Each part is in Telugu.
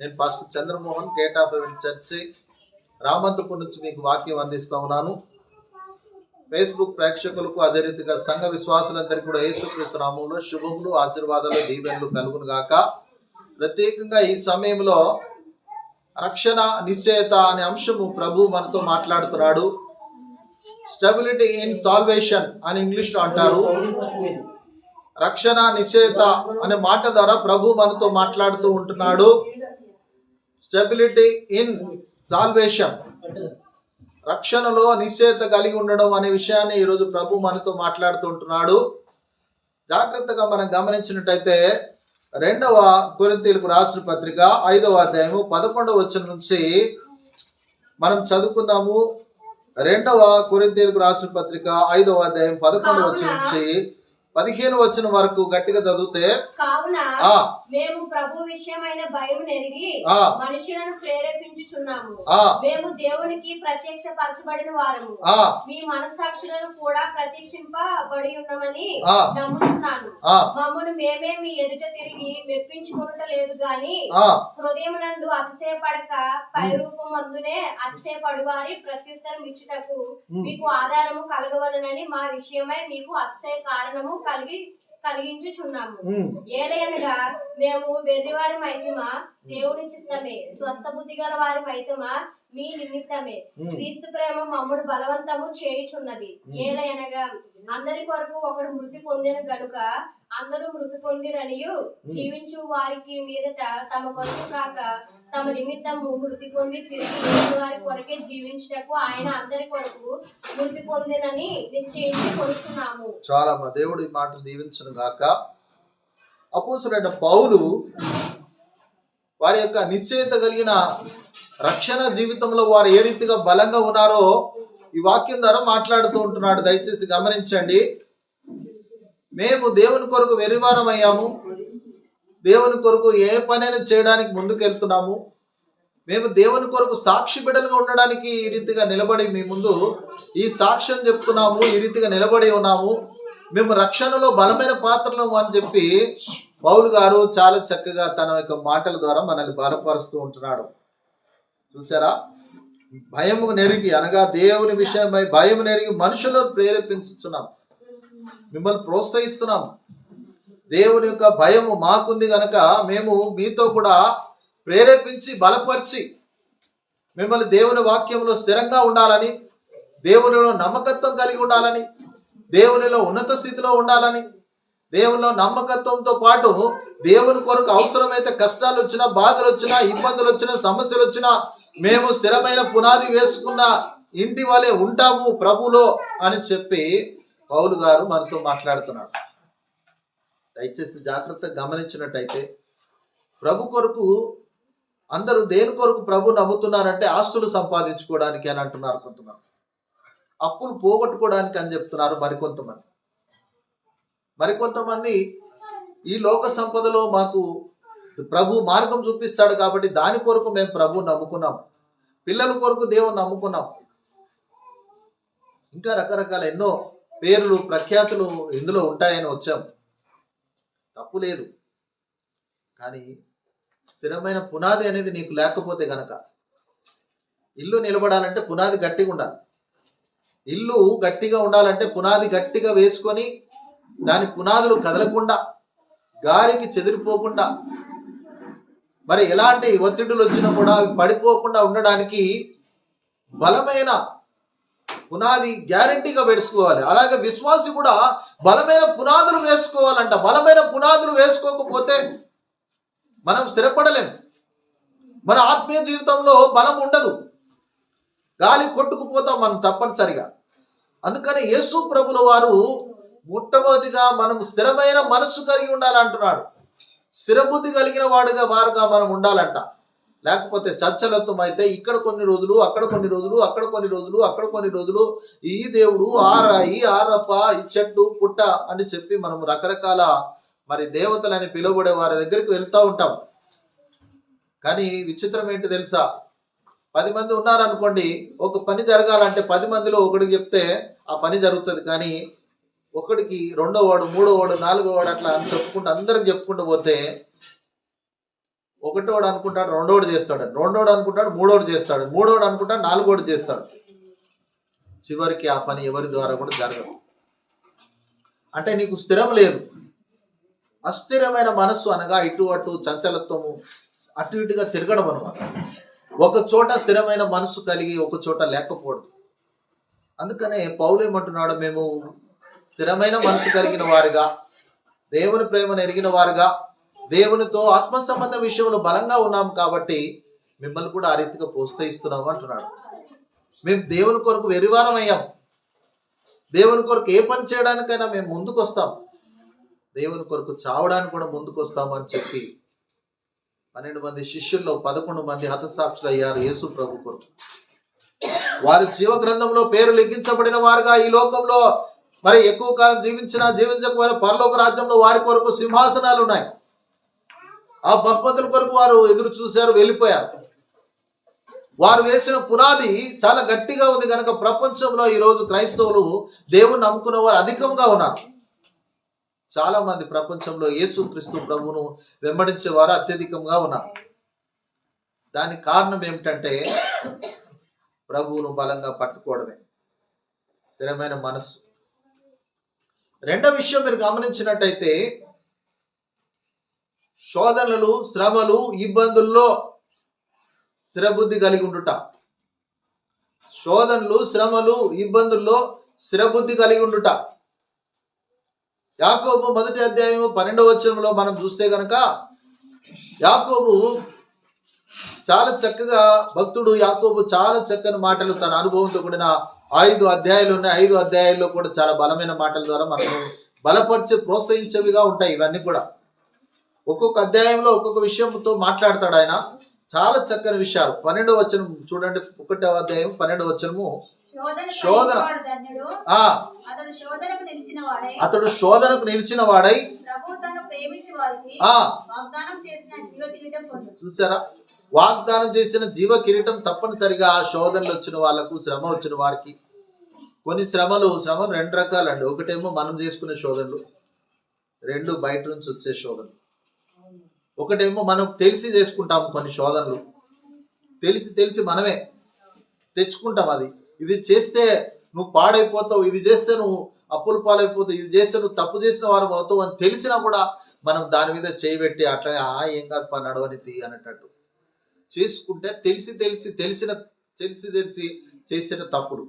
నేను pastor Chandramohan, gate of haven church Ramanthapur నుంచి మీకు వాక్యం అందిస్తా ఉన్నాను. ఫేస్బుక్ ప్రేక్షకులకు అదే రీతిగా సంఘ విశ్వాసులందరికీ కూడా యేసుక్రీస్తు నామములో శుభములు, ఆశీర్వాదాలు, దీవెనలు కలుగును గాక. ప్రత్యేకంగా ఈ సమయంలో రక్షణ నిశ్చయత అనే అంశము ప్రభు మనతో మాట్లాడుతున్నాడు. స్టెబిలిటీ ఇన్ సాల్వేషన్ అని ఇంగ్లీష్ లో అంటారు. రక్షణ నిశ్చయత అనే మాట ద్వారా ప్రభు మనతో మాట్లాడుతూ ఉంటున్నాడు. స్టెబిలిటీ ఇన్ సాల్వేషన్, రక్షణలో నిశ్చయత కలిగి ఉండడం అనే విషయాన్ని ఈరోజు ప్రభు మనతో మాట్లాడుతూ ఉంటున్నాడు. జాగ్రత్తగా మనం గమనించినట్టయితే 2వ కొరింథీయులకు రాసిన పత్రిక 5వ అధ్యాయము 11వ వచనం నుంచి మనం చదువుకుందాము. 2వ కొరింథీయులకు రాసిన పత్రిక 5వ అధ్యాయం 11వ వచనం నుంచి 15వ వచనం వరకు గట్టిగా చదివితే, కావున మేము ప్రభు విషయమైన భయం ఎరిగి మనుషులను ప్రేరేపించుచున్నాము. మేము దేవునికి ప్రత్యక్ష పరచబడిన వారము, మీ మనసాక్షులను కూడా ప్రత్యక్షింపబడి ఉన్నామని నమ్ముచున్నాను. మమ్మను మేమే మీ ఎదుట తిరిగి మెప్పించుకొనుట లేదు గాని హృదయమునందు అతిశయపడక పై రూపమందునే అతిశయపడు వారి ప్రత్యుత్తరం ఇచ్చుటకు మీకు ఆధారము కలగవలనని మా విషయమై మీకు అతిశయ కారణము కలిగించుచున్నాము. ఏలయనగా మేము వెర్రివారి మైతమా, దేవుని చిత్తమే, స్వస్థ బుద్ధి గల వారి మైతమా మీ నిమిత్తమే క్రీస్తు ప్రేమ మమ్ముడు బలవంతము చేయుచున్నది. ఏలయనగా అందరి కొరకు ఒకడు మృతి పొందిన గనుక అందరూ మృతి పొందిరనియు, జీవించు వారికి మీదట తమ కొరకు కాక తమ నిమిత్తము మృతి పొంది తిరిగి వారి కొరకే జీవించుటకు ఆయన అందరి కొరకు మృతి పొందినని నిశ్చయించి కొనుచున్నాము. చాలా దేవుడి మాటలు దీవించును గాక. అపోస్తలుడైన పౌలు వారి యొక్క నిశ్చయత కలిగిన రక్షణ జీవితంలో వారు ఏ రీతిగా బలంగా ఉన్నారో ఈ వాక్యం ద్వారా మాట్లాడుతూ ఉంటున్నాడు. దయచేసి గమనించండి. మేము దేవుని కొరకు వెర్రివారం అయ్యాము, దేవుని కొరకు ఏ పనైనా చేయడానికి ముందుకెళ్తున్నాము, మేము దేవుని కొరకు సాక్షి బిడ్డలుగా ఉండడానికి ఈ రీతిగా నిలబడి మీ ముందు ఈ సాక్ష్యం చెప్తున్నాము, ఈ రీతిగా నిలబడి ఉన్నాము, మేము రక్షణలో బలమైన పాత్రలు అని చెప్పి పౌలు గారు చాలా చక్కగా తన యొక్క మాటల ద్వారా మనల్ని బలపరుస్తూ ఉంటున్నాడు. చూసారా? భయము నెరిగి అనగా దేవుని విషయమై భయము నెరిగి మనుషులను ప్రేరేపించుతున్నాం, మిమ్మల్ని ప్రోత్సహిస్తున్నాం. దేవుని యొక్క భయము మాకుంది గనక మేము మీతో కూడా ప్రేరేపించి బలపరిచి మిమ్మల్ని దేవుని వాక్యంలో స్థిరంగా ఉండాలని, దేవునిలో నమ్మకత్వం కలిగి ఉండాలని, దేవునిలో ఉన్నత స్థితిలో ఉండాలని, దేవునిలో నమ్మకత్వంతో పాటు దేవుని కొరకు అవసరమైతే కష్టాలు వచ్చినా, బాధలు వచ్చినా, ఇబ్బందులు వచ్చినా, సమస్యలు వచ్చినా మేము స్థిరమైన పునాది వేసుకున్న ఇంటి వలె ఉంటాము ప్రభులో అని చెప్పి పౌలు గారు మనతో మాట్లాడుతున్నాడు. దయచేసి జాగ్రత్తగా గమనించినట్టయితే ప్రభు కొరకు అందరూ దేని కొరకు ప్రభు నమ్ముతున్నారంటే ఆస్తులు సంపాదించుకోవడానికి అని అంటున్నారు కొంతమంది, అప్పులు పోగొట్టుకోవడానికి అని చెప్తున్నారు మరికొంతమంది ఈ లోక సంపదలో మాకు ప్రభు మార్గం చూపిస్తాడు కాబట్టి దాని కొరకు మేము ప్రభు నమ్ముకున్నాం, పిల్లల కొరకు దేవుని నమ్ముకున్నాం. ఇంకా రకరకాల ఎన్నో పేర్లు ప్రఖ్యాతులు ఇందులో ఉంటాయని వచ్చాం, తప్పు లేదు. కానీ స్థిరమైన పునాది అనేది నీకు లేకపోతే గనక, ఇల్లు నిలబడాలంటే పునాది గట్టిగా ఉండాలి. ఇల్లు గట్టిగా ఉండాలంటే పునాది గట్టిగా వేసుకొని దాని పునాదులు కదలకుండా, గాలికి చెదిరిపోకుండా, మరి ఎలాంటి ఒత్తిడులు వచ్చినా కూడా అవి పడిపోకుండా ఉండడానికి బలమైన పునాది గ్యారంటీగా వేసుకోవాలి. అలాగే విశ్వాసి కూడా బలమైన పునాదులు వేసుకోవాలంట. బలమైన పునాదులు వేసుకోకపోతే మనం స్థిరపడలేము, మన ఆత్మీయ జీవితంలో బలం ఉండదు, గాలి కొట్టుకుపోతాం మనం తప్పనిసరిగా. అందుకని యేసు ప్రభుల వారు మొట్టమొదటిగా మనం స్థిరమైన మనస్సు కలిగి ఉండాలంటున్నాడు. స్థిరబుద్ధి కలిగిన వారుగా మనం ఉండాలంట. లేకపోతే చంచలత్వం అయితే ఇక్కడ కొన్ని రోజులు, అక్కడ కొన్ని రోజులు, అక్కడ కొన్ని రోజులు, అక్కడ కొన్ని రోజులు, ఈ దేవుడు ఈ ఆరప్ప, ఈ చెట్టు పుట్ట అని చెప్పి మనం రకరకాల మరి దేవతలని పిలువబడే వారి దగ్గరికి వెళ్తూ ఉంటాం. కానీ విచిత్రం ఏంటి తెలుసా? 10 మంది ఉన్నారనుకోండి, ఒక పని జరగాలంటే 10 మందిలో ఒకటికి చెప్తే ఆ పని జరుగుతుంది. కానీ ఒకడికి రెండో వాడు, మూడో వాడు, నాలుగో వాడు అట్లా చెప్పుకుంటూ అందరికి చెప్పుకుంటూ పోతే ఒకటోడు అనుకుంటాడు రెండోడు చేస్తాడు, రెండోడు అనుకుంటాడు మూడోడు చేస్తాడు, మూడోడు అనుకుంటాడు నాలుగోడు చేస్తాడు. చివరికి ఆ పని ఎవరి ద్వారా కూడా జరగదు. అంటే నీకు స్థిరం లేదు. అస్థిరమైన మనస్సు అనగా ఇటు అటు చంచలత్వము, అటు ఇటుగా తిరగడం అనమాట. ఒక చోట స్థిరమైన మనస్సు కలిగి ఒక చోట లేకపోవడం. అందుకనే పౌలు ఏమంటున్నాడు, మేము స్థిరమైన మనసు కలిగిన వారుగా, దేవుని ప్రేమను ఎరిగిన వారుగా, దేవునితో ఆత్మ సంబంధ విషయంలో బలంగా ఉన్నాం కాబట్టి మిమ్మల్ని కూడా ఆ రీతిగా ప్రోత్సహిస్తున్నాము అంటున్నాడు. మేము దేవుని కొరకు వెరివారం అయ్యాం. దేవుని కొరకు ఏ పని చేయడానికైనా మేము ముందుకు వస్తాం. దేవుని కొరకు చావడానికి కూడా ముందుకు వస్తాము అని చెప్పి 12 మంది శిష్యుల్లో 11 మంది హతసాక్షులు అయ్యారు యేసు ప్రభు కొరకు. వారి జీవ గ్రంథంలో పేరు లిఖించబడిన వారుగా ఈ లోకంలో మరి ఎక్కువ కాలం జీవించకపోయినా పరలోక రాజ్యంలో వారి కొరకు సింహాసనాలు ఉన్నాయి. ఆ బహుమతుల కొరకు వారు ఎదురు చూశారు, వెళ్ళిపోయారు. వారు వేసిన పునాది చాలా గట్టిగా ఉంది కనుక ప్రపంచంలో ఈరోజు క్రైస్తవులు దేవుని నమ్ముకున్న వారు అధికంగా ఉన్నారు. చాలా మంది ప్రపంచంలో యేసుక్రీస్తు ప్రభువును వెంబడించేవారు అత్యధికంగా ఉన్నారు. దానికి కారణం ఏమిటంటే ప్రభువును బలంగా పట్టుకోవడమే, స్థిరమైన మనస్సు. రెండో విషయం మీరు గమనించినట్టయితే, శోధనలు, శ్రమలు, ఇబ్బందుల్లో స్థిరబుద్ధి కలిగి ఉండుట. శోధనలు, శ్రమలు, ఇబ్బందుల్లో స్థిరబుద్ధి కలిగి ఉండుట. యాకోబు 1వ అధ్యాయము 12వ వచనంలో మనం చూస్తే గనక, యాకోబు చాలా చక్కగా, భక్తుడు యాకోబు చాలా చక్కని మాటలు తన అనుభవంతో కూడిన 5 అధ్యాయాలు ఉన్నాయి. 5 అధ్యాయాల్లో కూడా చాలా బలమైన మాటల ద్వారా మనము బలపరిచి ప్రోత్సహించేవిగా ఉంటాయి. ఇవన్నీ కూడా ఒక్కొక్క అధ్యాయంలో ఒక్కొక్క విషయంతో మాట్లాడతాడు ఆయన. చాలా చక్కని విషయాలు. 12వ వచనం చూడండి, 1వ అధ్యాయం 12వ వచనము. శోధన, అతడు శోధనకు నిలిచిన వాడై చూసారా, వాగ్దానం చేసిన జీవ కిరీటం తప్పనిసరిగా శోధనలు వచ్చిన వాళ్ళకు, శ్రమ వచ్చిన వారికి. కొన్ని శ్రమలు 2 రకాలండి. ఒకటేమో మనం చేసుకునే శోధనలు, 2 బయట నుంచి వచ్చే శోధనలు. ఒకటేమో మనం తెలిసి చేసుకుంటాము కొన్ని శోధనలు, తెలిసి మనమే తెచ్చుకుంటాం. అది ఇది చేస్తే నువ్వు పాడైపోతావు, ఇది చేస్తే నువ్వు అప్పుల పాలైపోతావు, ఇది చేస్తే నువ్వు తప్పు చేసిన వారు అవుతావు అని తెలిసినా కూడా మనం దాని మీద చేయబెట్టి అట్లనే ఏం కాదు పని నడవనిది అనేటట్టు చేసుకుంటే తెలిసి చేసిన తప్పులు,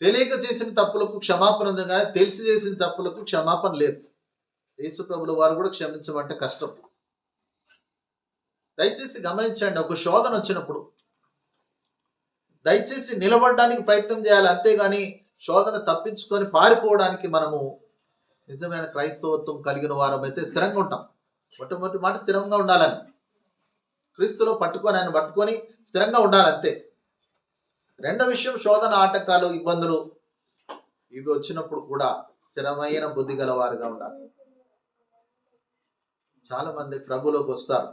తెలియక చేసిన తప్పులకు క్షమాపణ ఉంది కానీ తెలిసి చేసిన తప్పులకు క్షమాపణ లేదు. యేసు ప్రభుల వారు కూడా క్షమించమంటే కష్టం. దయచేసి గమనించండి, ఒక శోధన వచ్చినప్పుడు దయచేసి నిలబడడానికి ప్రయత్నం చేయాలి, అంతేగాని శోధన తప్పించుకొని పారిపోవడానికి మనము నిజమైన క్రైస్తవత్వం కలిగిన వారం అయితే స్థిరంగా ఉంటాం. మొట్టమొదటి మాట స్థిరంగా ఉండాలని, క్రీస్తులో ఆయన పట్టుకొని స్థిరంగా ఉండాలంతే. రెండో విషయం, శోధన, ఆటంకాలు, ఇబ్బందులు ఇవి వచ్చినప్పుడు కూడా స్థిరమైన బుద్ధి గలవారుగా ఉండాలి. చాలా మంది ప్రభులోకి వస్తారు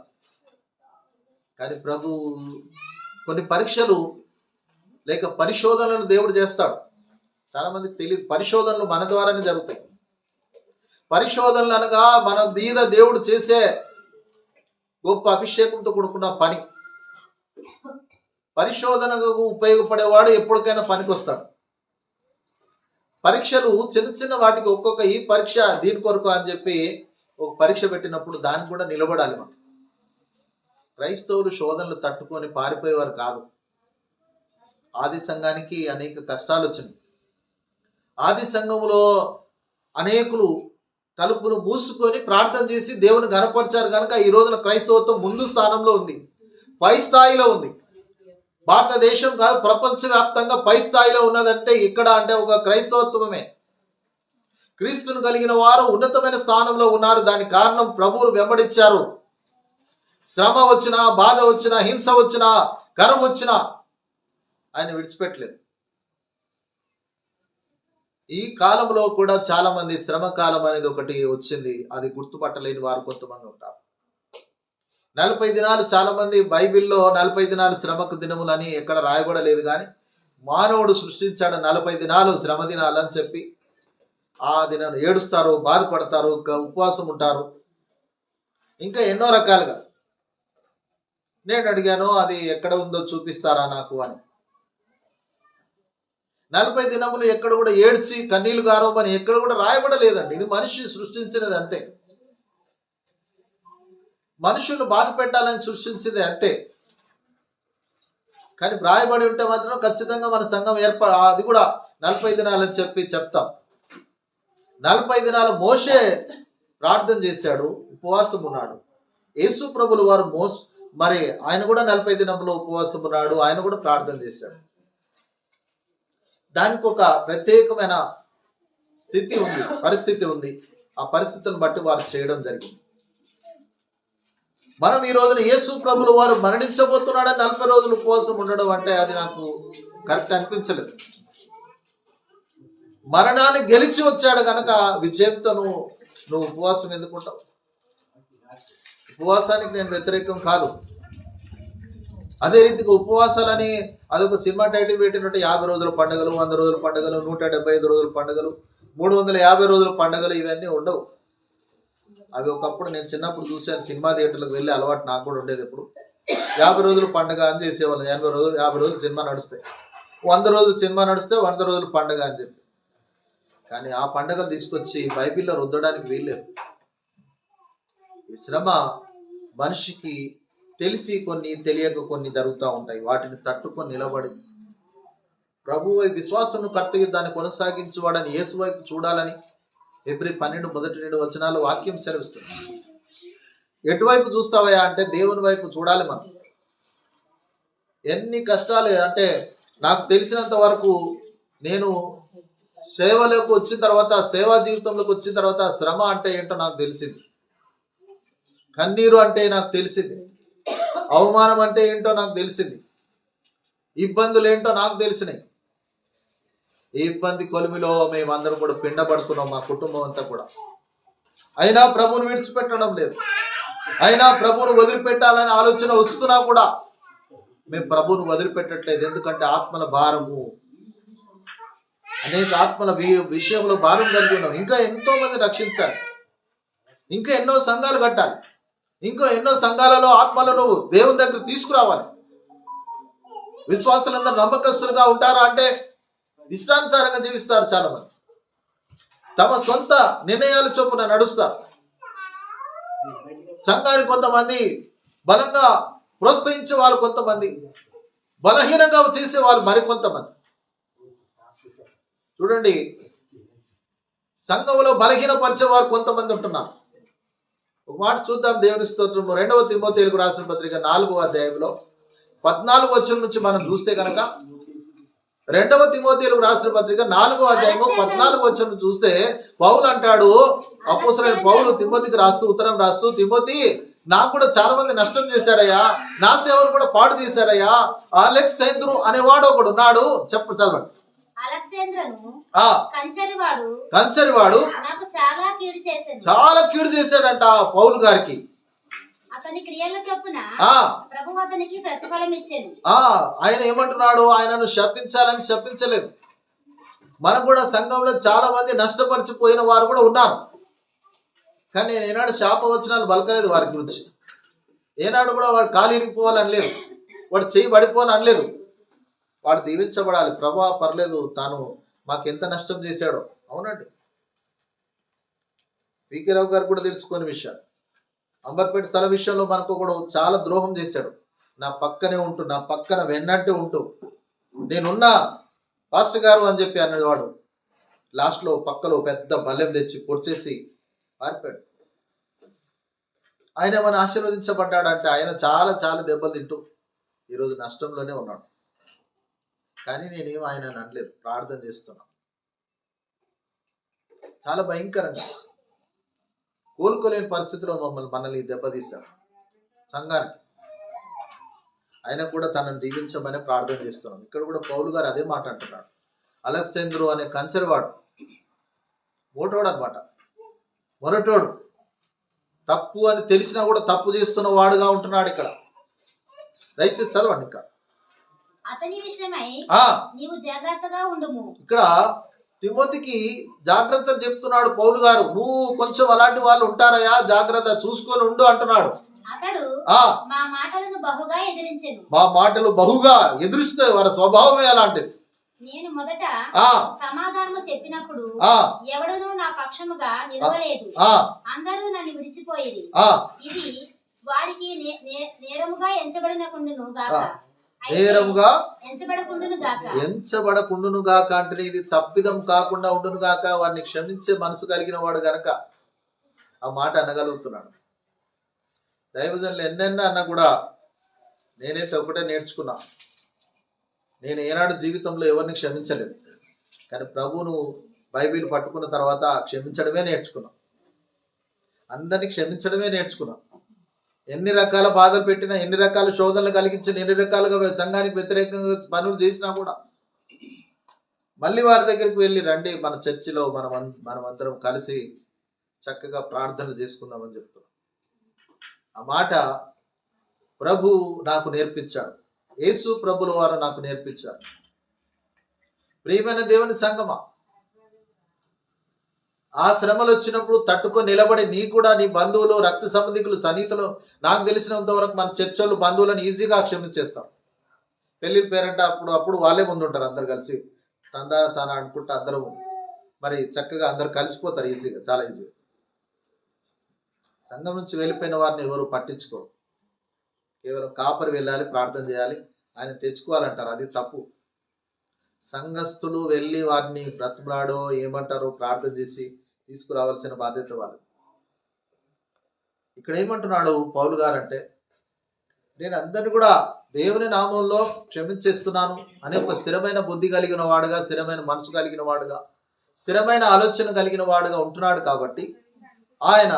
కానీ ప్రభు కొన్ని పరీక్షలు లేక పరిశోధనలు దేవుడు చేస్తాడు. చాలా మందికి తెలియదు, పరిశోధనలు మన ద్వారానే జరుగుతాయి. పరిశోధనలు అనగా మన మీద దేవుడు చేసే గొప్ప అభిషేకంతో కూడుకున్న పని. పరిశోధనకు ఉపయోగపడేవాడు ఎప్పటికైనా పనికి వస్తాడు. పరీక్షలు చిన్న వాటికి ఒక్కొక్క ఈ పరీక్ష దీని కొరకు అని చెప్పి ఒక పరీక్ష పెట్టినప్పుడు దాన్ని కూడా నిలబడాలి మనం. క్రైస్తవులు శోధనలు తట్టుకొని పారిపోయేవారు కాదు. ఆది సంఘానికి అనేక కష్టాలు వచ్చినాయి. ఆది సంఘములో అనేకులు తలుపులు మూసుకొని ప్రార్థన చేసి దేవుని గనపరిచారు కనుక ఈ రోజున క్రైస్తవత్వం ముందు స్థానంలో ఉంది, పై స్థాయిలో ఉంది. భారతదేశం కాదు, ప్రపంచవ్యాప్తంగా పై స్థాయిలో ఉన్నదంటే ఇక్కడ అంటే ఒక క్రైస్తవత్వమే. క్రీస్తును కలిగిన వారు ఉన్నతమైన స్థానంలో ఉన్నారు. దానికి కారణం ప్రభువును వెంబడించారు. శ్రమ వచ్చినా, బాధ వచ్చినా, హింస వచ్చినా, కరం వచ్చినా ఆయన విడిచిపెట్టలేదు. ఈ కాలంలో కూడా చాలా మంది శ్రమ కాలం అనేది ఒకటి వచ్చింది, అది గుర్తుపట్టలేని వారు కొంతమంది ఉంటారు. 40 దినాలు, చాలా మంది బైబిల్లో 40 దినాలు శ్రమకు దినములని ఎక్కడ రాయబడలేదు, కానీ మానవుడు సృష్టించాడు 40 దినాలు శ్రమ దినాలు అని చెప్పి. ఆ దినాలు ఏడుస్తారు, బాధపడతారు, ఉపవాసం ఉంటారు. ఇంకా ఎన్నో రకాలుగా. నేను అడిగాను, అది ఎక్కడ ఉందో చూపిస్తారా నాకు అని. 40 దినములు ఎక్కడ కూడా ఏడ్చి కన్నీళ్లు గారవని ఎక్కడ కూడా రాయబడలేదండి. ఇది మనిషి సృష్టించినది అంతే. మనుషులు బాధ పెట్టాలని సృష్టించింది అంతే. కానీ రాయబడి ఉంటే మాత్రం ఖచ్చితంగా మన సంఘం అది కూడా 40 దినాలని చెప్తాం. 40 దినాలు మోషే ప్రార్థన చేశాడు, ఉపవాసం ఉన్నాడు. యేసు ప్రభులు వారు మరి ఆయన కూడా 40 దినములు ఉపవాసం ఉన్నాడు, ఆయన కూడా ప్రార్థన చేశాడు. దానికి ఒక ప్రత్యేకమైన స్థితి ఉంది, పరిస్థితి ఉంది. ఆ పరిస్థితిని బట్టి వారు చేయడం జరిగింది. మనం ఈ రోజున యేసు ప్రభులు వారు మరణించబోతున్నాడని 40 రోజులు ఉపవాసం ఉండడం అంటే అది నాకు కరెక్ట్ అనిపించలేదు. మరణాన్ని గెలిచి వచ్చాడు కనుక విజయంతో నువ్వు ఉపవాసం ఎందుకుంటావు? ఉపవాసానికి నేను వ్యతిరేకం కాదు. అదే రీతిగా ఉపవాసాలని అదొక సినిమా టైటిల్ పెట్టినట్టు 50 రోజుల పండుగలు, 100 రోజుల పండుగలు, 175 రోజుల పండుగలు, 350 రోజుల పండుగలు ఇవన్నీ ఉండవు. అవి ఒకప్పుడు నేను చిన్నప్పుడు చూశాను, సినిమా థియేటర్లకు వెళ్ళి అలవాటు నాకు కూడా ఉండేది. ఎప్పుడు 50 రోజుల పండుగ అని చేసేవాళ్ళం. 50 రోజులు సినిమా నడుస్తాయి, 100 రోజులు సినిమా నడిస్తే 100 రోజుల పండుగ అని చెప్పి. కానీ ఆ పండుగలు తీసుకొచ్చి బైబిల్లో రుద్దడానికి వీల్లేదు. ఈ శ్రమ మనిషికి తెలిసి కొన్ని, తెలియక కొన్ని జరుగుతూ ఉంటాయి. వాటిని తట్టుకొని నిలబడి ప్రభు వైపు విశ్వాసం కర్తవ్య దాన్ని కొనసాగించువాడని యేసు వైపు చూడాలని ఫిబ్రవరి 12 మొదటి 2 వచనాలు వాక్యం సెలవిస్తుంది. ఎటువైపు చూస్తావయ్యా అంటే దేవుని వైపు చూడాలి మనం. ఎన్ని కష్టాలు అంటే నాకు తెలిసినంత వరకు నేను సేవలోకి వచ్చిన తర్వాత, సేవా జీవితంలోకి వచ్చిన తర్వాత శ్రమ అంటే ఏంటో నాకు తెలిసింది. కన్నీరు అంటే నాకు తెలిసింది. అవమానం అంటే ఏంటో నాకు తెలిసింది. ఇబ్బందులు ఏంటో నాకు తెలిసినాయి. ఈ ఇబ్బంది కొలిమిలో మేమందరం కూడా పిండబడుతున్నాం, మా కుటుంబం అంతా కూడా. అయినా ప్రభువును విడిచిపెట్టడం లేదు. అయినా ప్రభువును వదిలిపెట్టాలనే ఆలోచన వస్తున్నా కూడా మేము ప్రభువును వదిలిపెట్టట్లేదు. ఎందుకంటే ఆత్మల భారము, అనేక ఆత్మల విషయంలో భారం కలిగి ఉన్నాం. ఇంకా ఎంతో మంది రక్షించాలి, ఇంకా ఎన్నో సంఘాలు కట్టాలి, ఇంకా ఎన్నో సంఘాలలో ఆత్మలను దేవుని దగ్గర తీసుకురావాలి. విశ్వాసులందరూ నమ్మకస్తులుగా ఉంటారా అంటే ఇష్టానుసారంగా జీవిస్తారు. చాలా మంది తమ సొంత నిర్ణయాల చొప్పున నడుస్తారు. సంఘాన్ని కొంతమంది బలంగా ప్రోత్సహించే వాళ్ళు కొంతమంది, బలహీనంగా చేసే వాళ్ళు మరికొంతమంది. చూడండి, సంఘంలో బలహీనపరిచే వారు కొంతమంది ఉంటున్నారు. ఒక మాట చూద్దాం, దేవుని స్తోత్రము. 2వ తిమోతేయులకు రాసిన పత్రిక 4వ అధ్యాయంలో 14వ వచనం నుంచి మనం చూస్తే కనుక, 2వ తిమోతేయులకు రాసిన పత్రిక 4వ అధ్యాయము 14వ వచనం చూస్తే పౌలు అంటాడు, అపోస్తలుడైన పౌలు తిమోతికి ఉత్తరం రాస్తూ, తిమోతి, నాకు కూడా చాలా మంది నష్టం చేశారయ్యా, నా సేవను కూడా పాడు చేశారయ్యా. అలెగ్జాంద్రు అనేవాడు ఒకడు ఉన్నాడు. చదవండి. కంచరివాడు నాకు చాలా కీడు చేశాడంట పౌలు గారికి. అతని క్రియల చొప్పున ప్రభువు అతనికి ప్రతిఫలం ఇచ్చెను. ఆయన ఏమంటున్నాడు? ఆయనను శపించాలని శపించలేదు. మనకు కూడా సంఘంలో చాలా మంది నష్టపరిచిపోయిన వారు కూడా ఉన్నారు. కానీ నేను ఏనాడు శాపవచనాలు పలకలేదు వారి గురించి. ఏనాడు కూడా వాడు కాలు ఇరిగిపోవాలని లేదు, వాడు చేయి పడిపోని అనలేదు. వాడు దీవించబడాలి. ప్రభా పర్లేదు, తాను మాకు ఎంత నష్టం చేశాడో. అవునండి, పీకే రావు గారు కూడా తెలుసుకునే విషయాలు. అంబర్పేట స్థల విషయంలో మనకు కూడా చాలా ద్రోహం చేశాడు. నా పక్కనే ఉంటూ, నా పక్కన వెన్నట్టు ఉంటూ, నేనున్నా పాస్టర్ గారు అని చెప్పి అన్నవాడు. లాస్ట్లో పక్కలో పెద్ద బల్లెం తెచ్చి పొడిచేసి పారిపోయాడు. ఆయన ఏమైనా ఆశీర్వదించబడ్డాడంటే ఆయన చాలా చాలా దెబ్బలు తింటూ ఈరోజు నష్టంలోనే ఉన్నాడు. కానీ నేనేం ఆయన అనలేదు, ప్రార్థన చేస్తున్నా. చాలా భయంకరంగా కోలుకోలేని పరిస్థితిలో మనల్ని దెబ్బతీశారు సంఘానికి. ఆయన కూడా తనను దీవించమని ప్రార్థన చేస్తున్నాం. ఇక్కడ కూడా పౌలు గారు అదే మాట అంటున్నాడు. అలెగ్జాంద్రు అనే కంచరివాడు, మోటోడు అనమాట, మొరటోడు, తప్పు అని తెలిసినా కూడా తప్పు చేస్తున్న వాడుగా ఉంటున్నాడు. ఇక్కడ దయచేసి చదవండి. ఇంకా అతని విషయమై నీవు జాగ్రత్తగా ఉండుము. ఇక్కడ తిమోతికి జాగ్రత్తలు చెప్తున్నాడు పౌలు గారు. నువ్వు కొంచెం అలాంటి వాళ్ళు ఉంటారయా, జాగ్రత్త చూసుకొని ఉండు అంటున్నాడు. అతడు మా మాటలను బహుగా ఎదిరించెను. మా మాటలు బహుగా ఎదురిస్తాయి, వారి స్వభావమే అలాంటిది. నేను మొదట సమాధానము చెప్పినప్పుడు ఎవడనూ నా పక్షముగా నిలవలేదు, అందరూ నన్ను విడిచిపోయేది. ఇది వారికి నేరముగా ఎంచబడినకుండును గాక, నేరముగా ఎంచబడకుండును గాక అంటే ఇది తప్పిదం కాకుండా ఉండును గాక. వారిని క్షమించే మనసు కలిగిన వాడు గనక ఆ మాట అనగలుగుతున్నాడు. దైవజనులు ఎన్నెన్న అన్నా కూడా నేనైతే ఒకటే నేర్చుకున్నా, నేను ఏనాడు జీవితంలో ఎవరిని క్షమించలేదు. కానీ ప్రభువును బైబిల్ పట్టుకున్న తర్వాత క్షమించడమే నేర్చుకున్నా, అందరినీ క్షమించడమే నేర్చుకున్నా. ఎన్ని రకాల బాధలు పెట్టినా, ఎన్ని రకాల శోధనలు కలిగించిన, ఎన్ని రకాలుగా సంఘానికి వ్యతిరేకంగా పనులు చేసినా కూడా మళ్ళీ వారి దగ్గరికి వెళ్ళి రండి, మన చర్చిలో మనమందరం కలిసి చక్కగా ప్రార్థనలు చేసుకుందామని చెప్తున్నాం. ఆ మాట ప్రభు నాకు నేర్పించాడు, యేసు ప్రభుల వారు నాకు నేర్పించారు. ప్రియమైన దేవుని సంగమా, ఆ శ్రమలు వచ్చినప్పుడు తట్టుకొని నిలబడి నీ కూడా నీ బంధువులు, రక్త సంబంధికులు, సన్నిహితులు, నాకు తెలిసినంత వరకు మన చర్చలు బంధువులను ఈజీగా క్షమించేస్తాం. పెళ్లి పేరంట అప్పుడు వాళ్ళే ముందుంటారు, అందరు కలిసి తాన అనుకుంటా అందరూ మరి చక్కగా అందరు కలిసిపోతారు ఈజీగా, చాలా ఈజీగా. సంఘం నుంచి వెళ్ళిపోయిన వారిని ఎవరు పట్టించుకోరు. కేవలం కాపరి వెళ్ళాలి, ప్రార్థన చేయాలి, ఆయన తెచ్చుకోవాలంటారు, అది తప్పు. సంఘస్థులు వెళ్ళి వారిని బ్రతుకులాడో ఏమంటారో ప్రార్థన చేసి తీసుకురావాల్సిన బాధ్యత వాళ్ళు. ఇక్కడ ఏమంటున్నాడు పౌలు గారంటే, నేను అందరిని కూడా దేవుని నామంలో క్షమించేస్తున్నాను అనే ఒక స్థిరమైన బుద్ధి కలిగిన వాడుగా, స్థిరమైన మనసు కలిగిన వాడుగా, స్థిరమైన ఆలోచన కలిగిన వాడుగా ఉంటున్నాడు. కాబట్టి ఆయన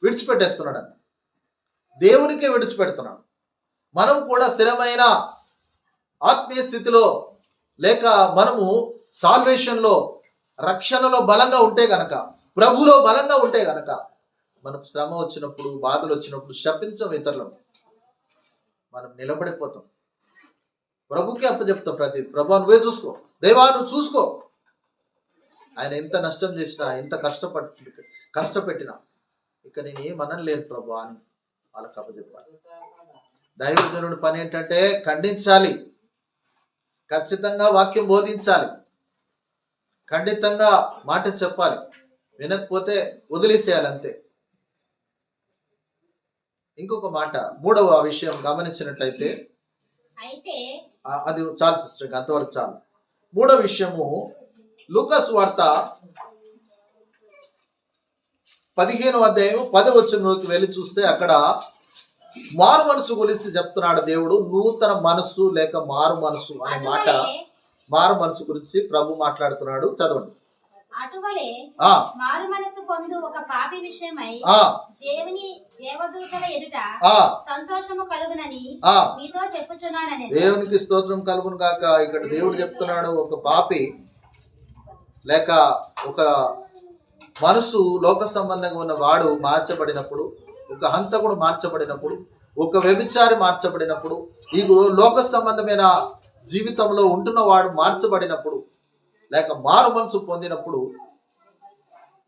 విడిచిపెట్టేస్తున్నాడు, దేవునికే విడిచిపెడుతున్నాడు. మనం కూడా స్థిరమైన ఆత్మీయ స్థితిలో లేక మనము సాల్వేషన్లో, రక్షణలో బలంగా ఉంటే గనక, ప్రభులో బలంగా ఉంటే గనక మనకు శ్రమ వచ్చినప్పుడు, బాధలు వచ్చినప్పుడు శపించం ఇతరులను, మనం నిలబడిపోతాం. ప్రభుకే అప్పచెప్తాం ప్రతి. ప్రభు నువ్వే చూసుకో, దేవా నువ్వు చూసుకో. ఆయన ఎంత నష్టం చేసినా, ఎంత కష్టపెట్టినా ఇక నేను ఏమనలేను ప్రభు అని వాళ్ళకి అప్పచెప్పాలి. దైవజనుడి పని ఏంటంటే ఖండించాలి, ఖచ్చితంగా వాక్యం బోధించాలి, ఖండితంగా మాట చెప్పాలి, వినకపోతే వదిలేసేయాలి అంతే. ఇంకొక మాట, మూడవ విషయం గమనించినట్టయితే, అది చాలు సిస్టర్, అంతవరకు చాలు. మూడవ విషయము లూకా సువార్త 15వ అధ్యాయం 10వ వచనంలోకి వెళ్ళి చూస్తే అక్కడ మారు మనసు గురించి చెప్తున్నాడు దేవుడు. నూతన మనస్సు లేక మారు మనసు అనే మాట, మారు మనసు గురించి ప్రభు మాట్లాడుతున్నాడు. చదవండి. అటువలే మారు మనసు పొందు ఒక పాపి విషయమై దేవుని దేవదూతల ఎదుట సంతోషము కలుగునని మీతో చెప్పుచున్నానని. దేవునికి స్తోత్రం కలుగును కాక. ఇక్కడ దేవుడు చెప్తున్నాడు, ఒక పాపి లేక ఒక మనసు లోక సంబంధంగా ఉన్న వాడు మార్చబడినప్పుడు, ఒక హంతకుడు మార్చబడినప్పుడు, ఒక వ్యభిచారి మార్చబడినప్పుడు, ఈ లోక సంబంధమైన జీవితంలో ఉంటున్న వాడు మార్చబడినప్పుడు లేక మారు మనసు పొందినప్పుడు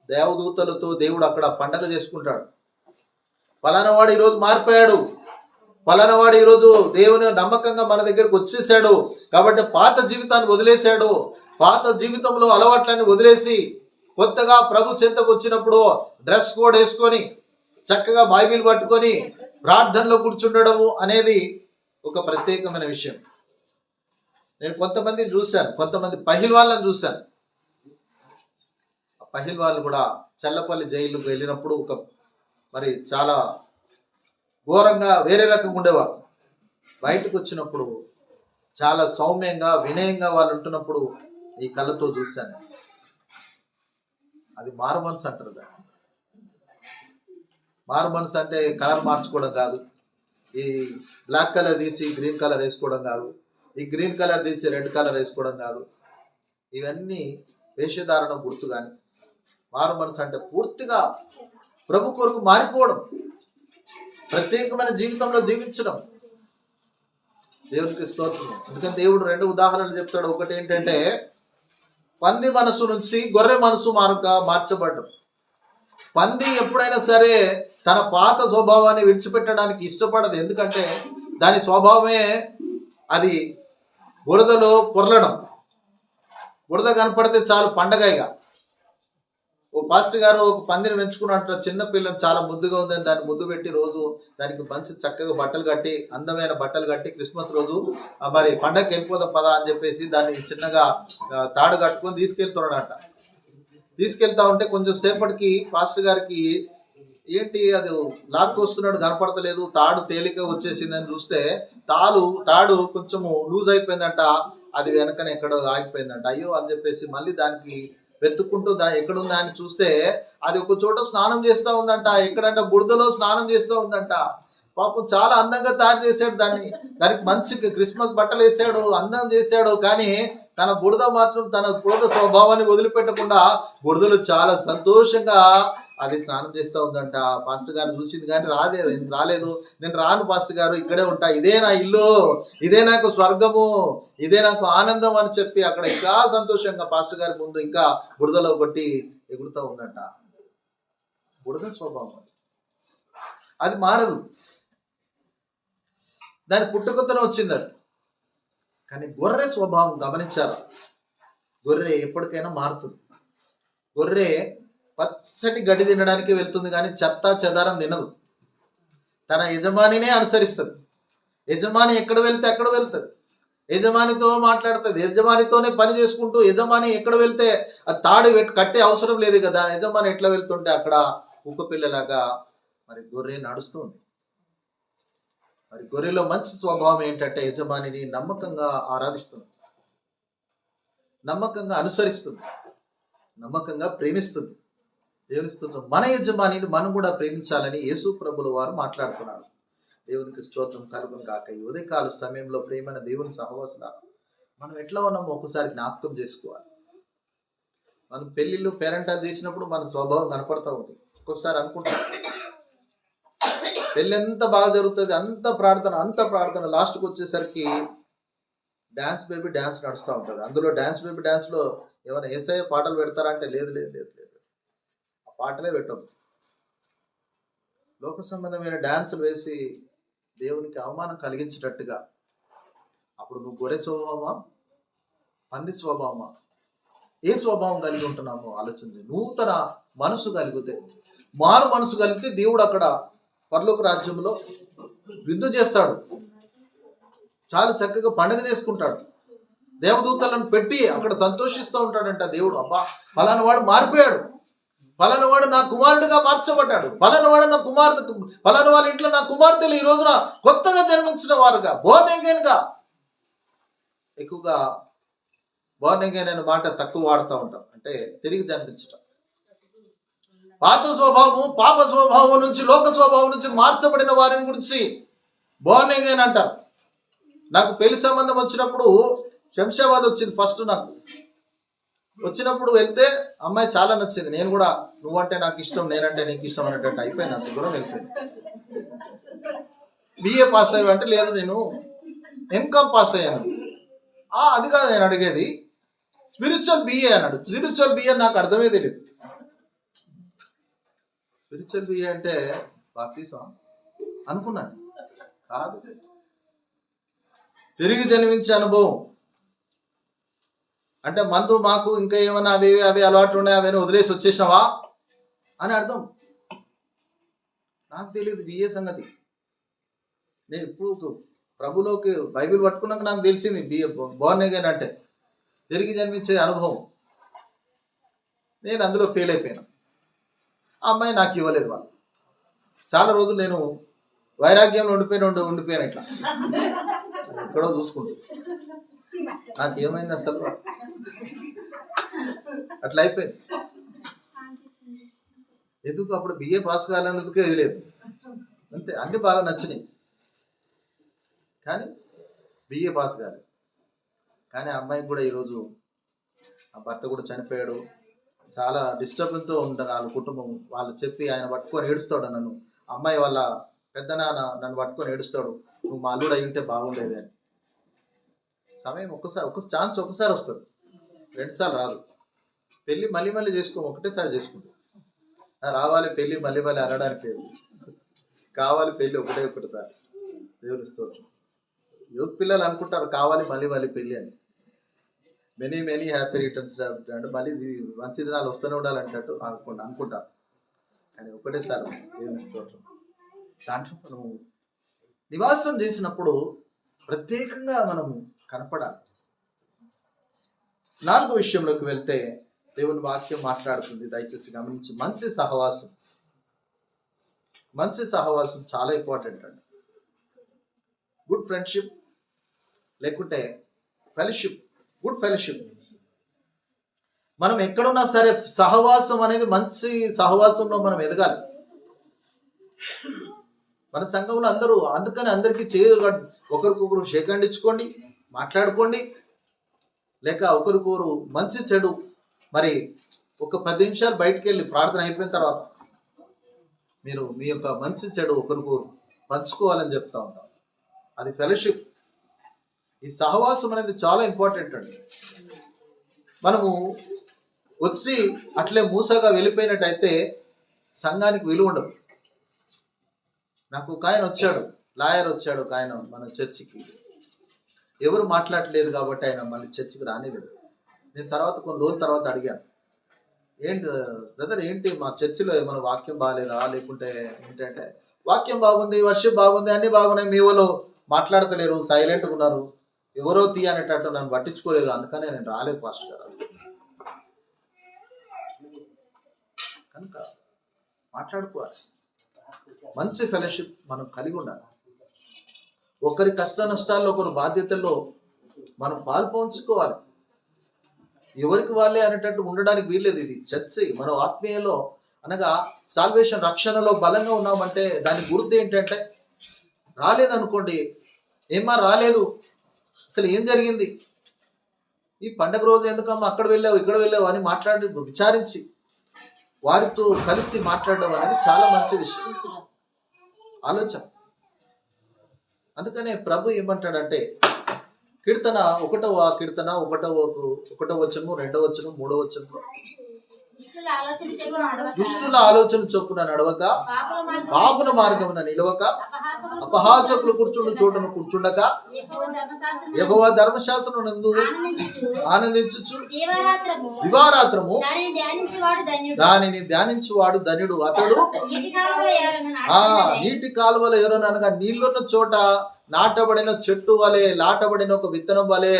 దేవదూతలతో దేవుడు అక్కడ పండగ చేసుకుంటాడు. పలానా వాడు ఈరోజు మారిపోయాడు, పలానా వాడు ఈరోజు దేవుని నమ్మకంగా మన దగ్గరకు వచ్చేసాడు, కాబట్టి పాత జీవితాన్ని వదిలేశాడు, పాత జీవితంలో అలవాట్లన్నీ వదిలేసి కొత్తగా ప్రభు చెంతకు వచ్చినప్పుడు డ్రెస్ కోడ్ వేసుకొని చక్కగా బైబిల్ పట్టుకొని ప్రార్థనలో కూర్చుండడము అనేది ఒక ప్రత్యేకమైన విషయం. నేను కొంతమందిని చూశాను, కొంతమంది పహిల్వాళ్ళని చూశాను. పహిల్వాళ్ళు కూడా చల్లపల్లి జైలుకు వెళ్ళినప్పుడు ఒక మరి చాలా ఘోరంగా వేరే రకంగా ఉండేవారు. బయటకు వచ్చినప్పుడు చాలా సౌమ్యంగా, వినయంగా వాళ్ళు ఉంటున్నప్పుడు ఈ కళ్ళతో చూశాను. అది మారు మనసు అంటారు. మారు మనసు అంటే కలర్ మార్చుకోవడం కాదు, ఈ బ్లాక్ కలర్ తీసి గ్రీన్ కలర్ వేసుకోవడం కాదు, ఈ గ్రీన్ కలర్ తీసి రెడ్ కలర్ వేసుకోవడం కాదు. ఇవన్నీ వేషధారణ గుర్తు. కానీ మారు మనసు అంటే పూర్తిగా ప్రభు కొరకు మారిపోవడం, ప్రత్యేకమైన జీవితంలో జీవించడం. దేవునికి స్తోత్రం. ఎందుకంటే దేవుడు 2 ఉదాహరణలు చెప్తాడు. ఒకటి ఏంటంటే పంది మనసు నుంచి గొర్రె మనసు మార్చబడ్డం. పంది ఎప్పుడైనా సరే తన పాత స్వభావాన్ని విడిచిపెట్టడానికి ఇష్టపడదు. ఎందుకంటే దాని స్వభావమే అది బురదలో పొరలడం. బురద కనపడితే చాలు పండగగా. ఓ పాస్టర్ గారు ఒక పందిని పెంచుకున్నట్టు చిన్న పిల్లని చాలా ముద్దుగా ఉందని దాన్ని ముద్దు పెట్టి రోజు దానికి మంచి చక్కగా బట్టలు కట్టి అందమైన బట్టలు కట్టి క్రిస్మస్ రోజు మరి పండగకి వెళ్ళిపోదాం పదా అని చెప్పేసి దాన్ని చిన్నగా తాడు కట్టుకొని తీసుకెళ్తున్నాడట. తీసుకెళ్తా ఉంటే కొంచెం సేపటికి పాస్టర్ గారికి ఏంటి అది లాక్కొస్తున్నాడు కనపడతలేదు, తాడు తేలిక వచ్చేసిందని చూస్తే తాడు కొంచెము లూజ్ అయిపోయిందంట. అది వెనకనే ఎక్కడో ఆగిపోయిందంట. అయ్యో అని చెప్పేసి మళ్ళీ దానికి వెతుక్కుంటూ ఎక్కడుందా అని చూస్తే అది ఒక చోట స్నానం చేస్తూ ఉందంట. ఎక్కడంట బురదలో స్నానం చేస్తూ ఉందంట. పాపం చాలా అందంగా తయారు చేశాడు దానికి మంచి క్రిస్మస్ బట్టలు వేసాడు, అందం చేశాడు. కానీ తన బురద స్వభావాన్ని వదిలిపెట్టకుండా బురదలో చాలా సంతోషంగా అది స్నానం చేస్తూ ఉందంట. పాస్టర్ గారిని చూసింది కానీ రాలేదు. నేను రాను పాస్టర్ గారు, ఇక్కడే ఉంటా, ఇదే నా ఇల్లు, ఇదే నాకు స్వర్గము, ఇదే నాకు ఆనందం అని చెప్పి అక్కడ ఇంకా సంతోషంగా పాస్టర్ గారి ముందు ఇంకా బురదలో కొట్టి ఎగురుతూ ఉందంట. బురద స్వభావం అది మారదు. దాని పుట్టుకతోనే వచ్చింది అది. కానీ గొర్రె స్వభావం గమనించారా? గొర్రె ఎప్పటికైనా మారుతుంది. గొర్రె పచ్చటి గడ్డి తినడానికి వెళ్తుంది కానీ చెత్త చెదారం తినదు. తన యజమానినే అనుసరిస్తుంది. యజమాని ఎక్కడ వెళ్తే అక్కడ వెళ్తుంది. యజమానితో మాట్లాడుతుంది. యజమానితోనే పని చేసుకుంటూ యజమాని ఎక్కడ వెళ్తే అది తాడు కట్టే అవసరం లేదు కదా. యజమాని ఎట్లా వెళ్తుంటే అక్కడ కుక్క పిల్లలాగా మరి గొర్రె నడుస్తుంది. మరి గొర్రెలో మంచి స్వభావం ఏంటంటే యజమానిని నమ్మకంగా ఆరాధిస్తుంది, నమ్మకంగా అనుసరిస్తుంది, నమ్మకంగా ప్రేమిస్తుంది. దేవుని స్తోత్రం. మన యజమానిని మనం కూడా ప్రేమించాలని యేసు ప్రభుల వారు మాట్లాడుతున్నాడు. దేవునికి స్తోత్రం కలుగును గాక. ఈ ఉదయకాల సమయంలో ప్రేమైన దేవుని సహవాసులారా, మనం ఎట్లా ఉన్నామో ఒకసారి జ్ఞాపకం చేసుకోవాలి. మనం పెళ్లిళ్ళు పేరెంటాలు చేసినప్పుడు మన స్వభావం కనపడతా ఉంది. ఒక్కొక్కసారి అనుకుంటాం పెళ్ళి ఎంత బాగా జరుగుతుంది, అంత ప్రార్థన లాస్ట్కి వచ్చేసరికి డ్యాన్స్ బేబీ డ్యాన్స్ నడుస్తూ ఉంటుంది. అందులో డ్యాన్స్ బేబీ డ్యాన్స్లో ఏమైనా ఏసఐ పాటలు పెడతారంటే లేదు, ఆ పాటలే పెట్టదు. లోక సంబంధమైన డ్యాన్సులు వేసి దేవునికి అవమానం కలిగించేటట్టుగా. అప్పుడు నువ్వు గొర్రె స్వభావమా, పంది స్వభావమా, ఏ స్వభావం కలిగి ఉంటున్నామో ఆలోచించి. నూతన మనసు కలిగితే, మారు మనసు కలిగితే దేవుడు అక్కడ పరలోక రాజ్యంలో విందు చేస్తాడు. చాలా చక్కగా పండుగ చేసుకుంటాడు. దేవదూతలను పెట్టి అక్కడ సంతోషిస్తూ ఉంటాడంట దేవుడు. అబ్బా ఫలానా వాడు మారిపోయాడు, ఫలానా వాడు నా కుమారుడిగా మార్చబడ్డాడు, ఫలానా వాడు నా కుమార్తె, ఫలానా వాళ్ళ ఇంట్లో నా కుమార్తెలు ఈ రోజున కొత్తగా జన్మించిన వారుగా, బోర్న్ అగైన్ గా. ఎక్కువగా బోర్న్ అగైన్ అనే మాట తక్కువ వాడుతూ ఉంటాం, అంటే తిరిగి జన్మించటం. పాత స్వభావం, పాప స్వభావం నుంచి, లోక స్వభావం నుంచి మార్చబడిన వారిని గురించి బోర్న్ అగైన్ అంటారు. నాకు పెళ్లి సంబంధం వచ్చినప్పుడు శంషాబాద్ వచ్చింది ఫస్ట్. నాకు వచ్చినప్పుడు వెళ్తే అమ్మాయి చాలా నచ్చింది. నేను కూడా నువ్వంటే నాకు ఇష్టం, నేనంటే నీకు ఇష్టం అనేటట్టు అయిపోయింది. అంత దూరం వెళ్ళిపోయింది. బిఏ పాస్ అయ్యి అంటే లేదు నేను ఎంకామ్ పాస్ అయ్యాను. అది కాదు నేను అడిగేది, స్పిరిచువల్ బిఏ అన్నాడు. స్పిరిచువల్ బిఏ నాకు అర్థమే తెలియదు. స్పిరిచువల్ బిఏ అంటే బాప్టిజం అనుకున్నాను. కాదు, తిరిగి జన్మించే అనుభవం. అంటే మందు మాకు ఇంకా ఏమైనా అవి అలవాట్లు ఉన్నాయి, అవన్నీ వదిలేసి వచ్చేసినావా అని అర్థం. నాకు తెలియదు బిఏ సంగతి. నేను ఇప్పుడు ప్రభులోకి బైబిల్ పట్టుకున్నాక నాకు తెలిసింది బిఏ బోర్న్ అగైన్ అంటే తిరిగి జన్మించే అనుభవం. నేను అందులో ఫెయిల్ అయిపోయాను. ఆ అమ్మాయి నాకు ఇవ్వలేదు. వాళ్ళు చాలా రోజులు నేను వైరాగ్యంలో ఉండిపోయాను ఇట్లా ఎక్కడో చూసుకుంటూ. నాకేమైంది అసలు, అట్లా అయిపోయింది. ఎందుకు అప్పుడు బిఏ పాస్ కావాలన్నందుకే ఇది లేదు, అంతే. అన్ని బాగా నచ్చినాయి కానీ బిఏ పాస్ కాలేదు. కానీ ఆ అమ్మాయికి కూడా ఈరోజు ఆ భర్త కూడా చనిపోయాడు. చాలా డిస్టర్బెన్స్తో ఉంటారు వాళ్ళ కుటుంబం. వాళ్ళు చెప్పి ఆయన పట్టుకొని ఏడుస్తాడు నన్ను. అమ్మాయి వాళ్ళ పెద్ద నాన్న నన్ను పట్టుకొని ఏడుస్తాడు, నువ్వు మా అల్లుడు అయి ఉంటే బాగుండేది అని. సమయం ఒక ఛాన్స్ ఒకసారి వస్తుంది. రెండుసార్లు రాదు. పెళ్ళి మళ్ళీ మళ్ళీ ఒకటేసారి చేసుకుంటాం. రావాలి పెళ్ళి మళ్ళీ మళ్ళీ అనడానికి లేదు. కావాలి పెళ్ళి ఒకటేసారి. దేవుని స్తోత్రం. యూత్ పిల్లలు అనుకుంటారు కావాలి మళ్ళీ మళ్ళీ పెళ్ళి అని. మెనీ మెనీ హ్యాపీ రిటర్న్స్ అంటే మళ్ళీ మంచి దినాలు వస్తూనే ఉండాలంటట్టు అనుకుంటారు. కానీ ఒకటేసారి వస్తుంది. దేవుని స్తోత్రం. దాంట్లో మనము నివాసం చేసినప్పుడు ప్రత్యేకంగా మనము కనపడాలి. 4వ విషయంలోకి వెళ్తే దేవుని వాక్యం మాట్లాడుతుంది, దయచేసి గమనించి. మంచి సహవాసం చాలా ఇంపార్టెంట్ అండి. గుడ్ ఫ్రెండ్షిప్ లేకుంటే ఫెలోషిప్, గుడ్ ఫెలోషిప్. మనం ఎక్కడున్నా సరే సహవాసం అనేది, మంచి సహవాసంలో మనం ఎదగాలి. మన సంఘంలో అందుకని అందరికీ ఒకరికొకరు షేక్ హ్యాండ్ ఇచ్చుకోండి, మాట్లాడుకోండి. లేక ఒకరికొకరు మంచి చెడు మరి ఒక 10 నిమిషాలు బయటకు వెళ్ళి ప్రార్థన అయిపోయిన తర్వాత మీరు మీ యొక్క మంచి చెడు ఒకరికొకరు పంచుకోవాలని చెప్తా ఉంటాం. అది ఫెలోషిప్. ఈ సహవాసం అనేది చాలా ఇంపార్టెంట్ అండి. మనము వచ్చి అట్లే మూసగా వెళ్ళిపోయినట్టయితే సంఘానికి విలువ ఉండదు. నాకు ఒక ఆయన వచ్చాడు, లాయర్ వచ్చాడు ఒక ఆయన మన చర్చికి. ఎవరు మాట్లాడలేదు కాబట్టి ఆయన మళ్ళీ చర్చికి రానిలేదు. నేను తర్వాత కొన్ని రోజుల తర్వాత అడిగాను, ఏంటి బ్రదర్, ఏంటి మా చర్చిలో ఏమైనా వాక్యం బాగాలేదా లేకుంటే ఏంటంటే, వాక్యం బాగుంది, వర్షిప్ బాగుంది, అన్ని బాగున్నాయి, మీ వాళ్ళు మాట్లాడతలేరు, సైలెంట్గా ఉన్నారు, ఎవరో తీయనేటట్టు నన్ను పట్టించుకోలేదు, అందుకనే నేను రాలేదు పాస్టర్ గారు. కనుక మాట్లాడుకోవాలి. మంచి ఫెలోషిప్ మనం కలిగి ఉండాలి. ఒకరి కష్ట నష్టాల్లో, ఒకరి బాధ్యతల్లో మనం పాల్పంచుకోవాలి. ఎవరికి వాళ్ళే అనేటట్టు ఉండడానికి వీల్లేదు. ఇది చర్చ్. మనం ఆత్మీయలో అనగా సాల్వేషన్, రక్షణలో బలంగా ఉన్నామంటే దాని గుర్తు ఏంటంటే, రాలేదనుకోండి, ఏమా రాలేదు, అసలు ఏం జరిగింది, ఈ పండగ రోజు ఎందుకమ్మా అక్కడ వెళ్ళావు ఇక్కడ వెళ్ళావు అని మాట్లాడి విచారించి వారితో కలిసి మాట్లాడడం అనేది చాలా మంచి విషయం, ఆలోచన. అందుకనే ప్రభు ఏమంటాడంటే, కీర్తన 1వ కీర్తన 1వ వచనము 2వ వచనం 3వ వచనంలో, దుష్టుల ఆలోచన చొప్పున నడవక, పాపుల మార్గమున నిలవక, అపహాసకులు కూర్చుండు చోటును కూర్చుండక, యెహోవా ధర్మశాస్త్రం నందు ఆనందించుచు దివారాత్రము దానిని ధ్యానించువాడు ధన్యుడు. అతడు నీటి కాలువల ఎవరనగా నీళ్లున్న చోట నాటబడిన చెట్టు వలె, నాటబడిన ఒక విత్తనం వలె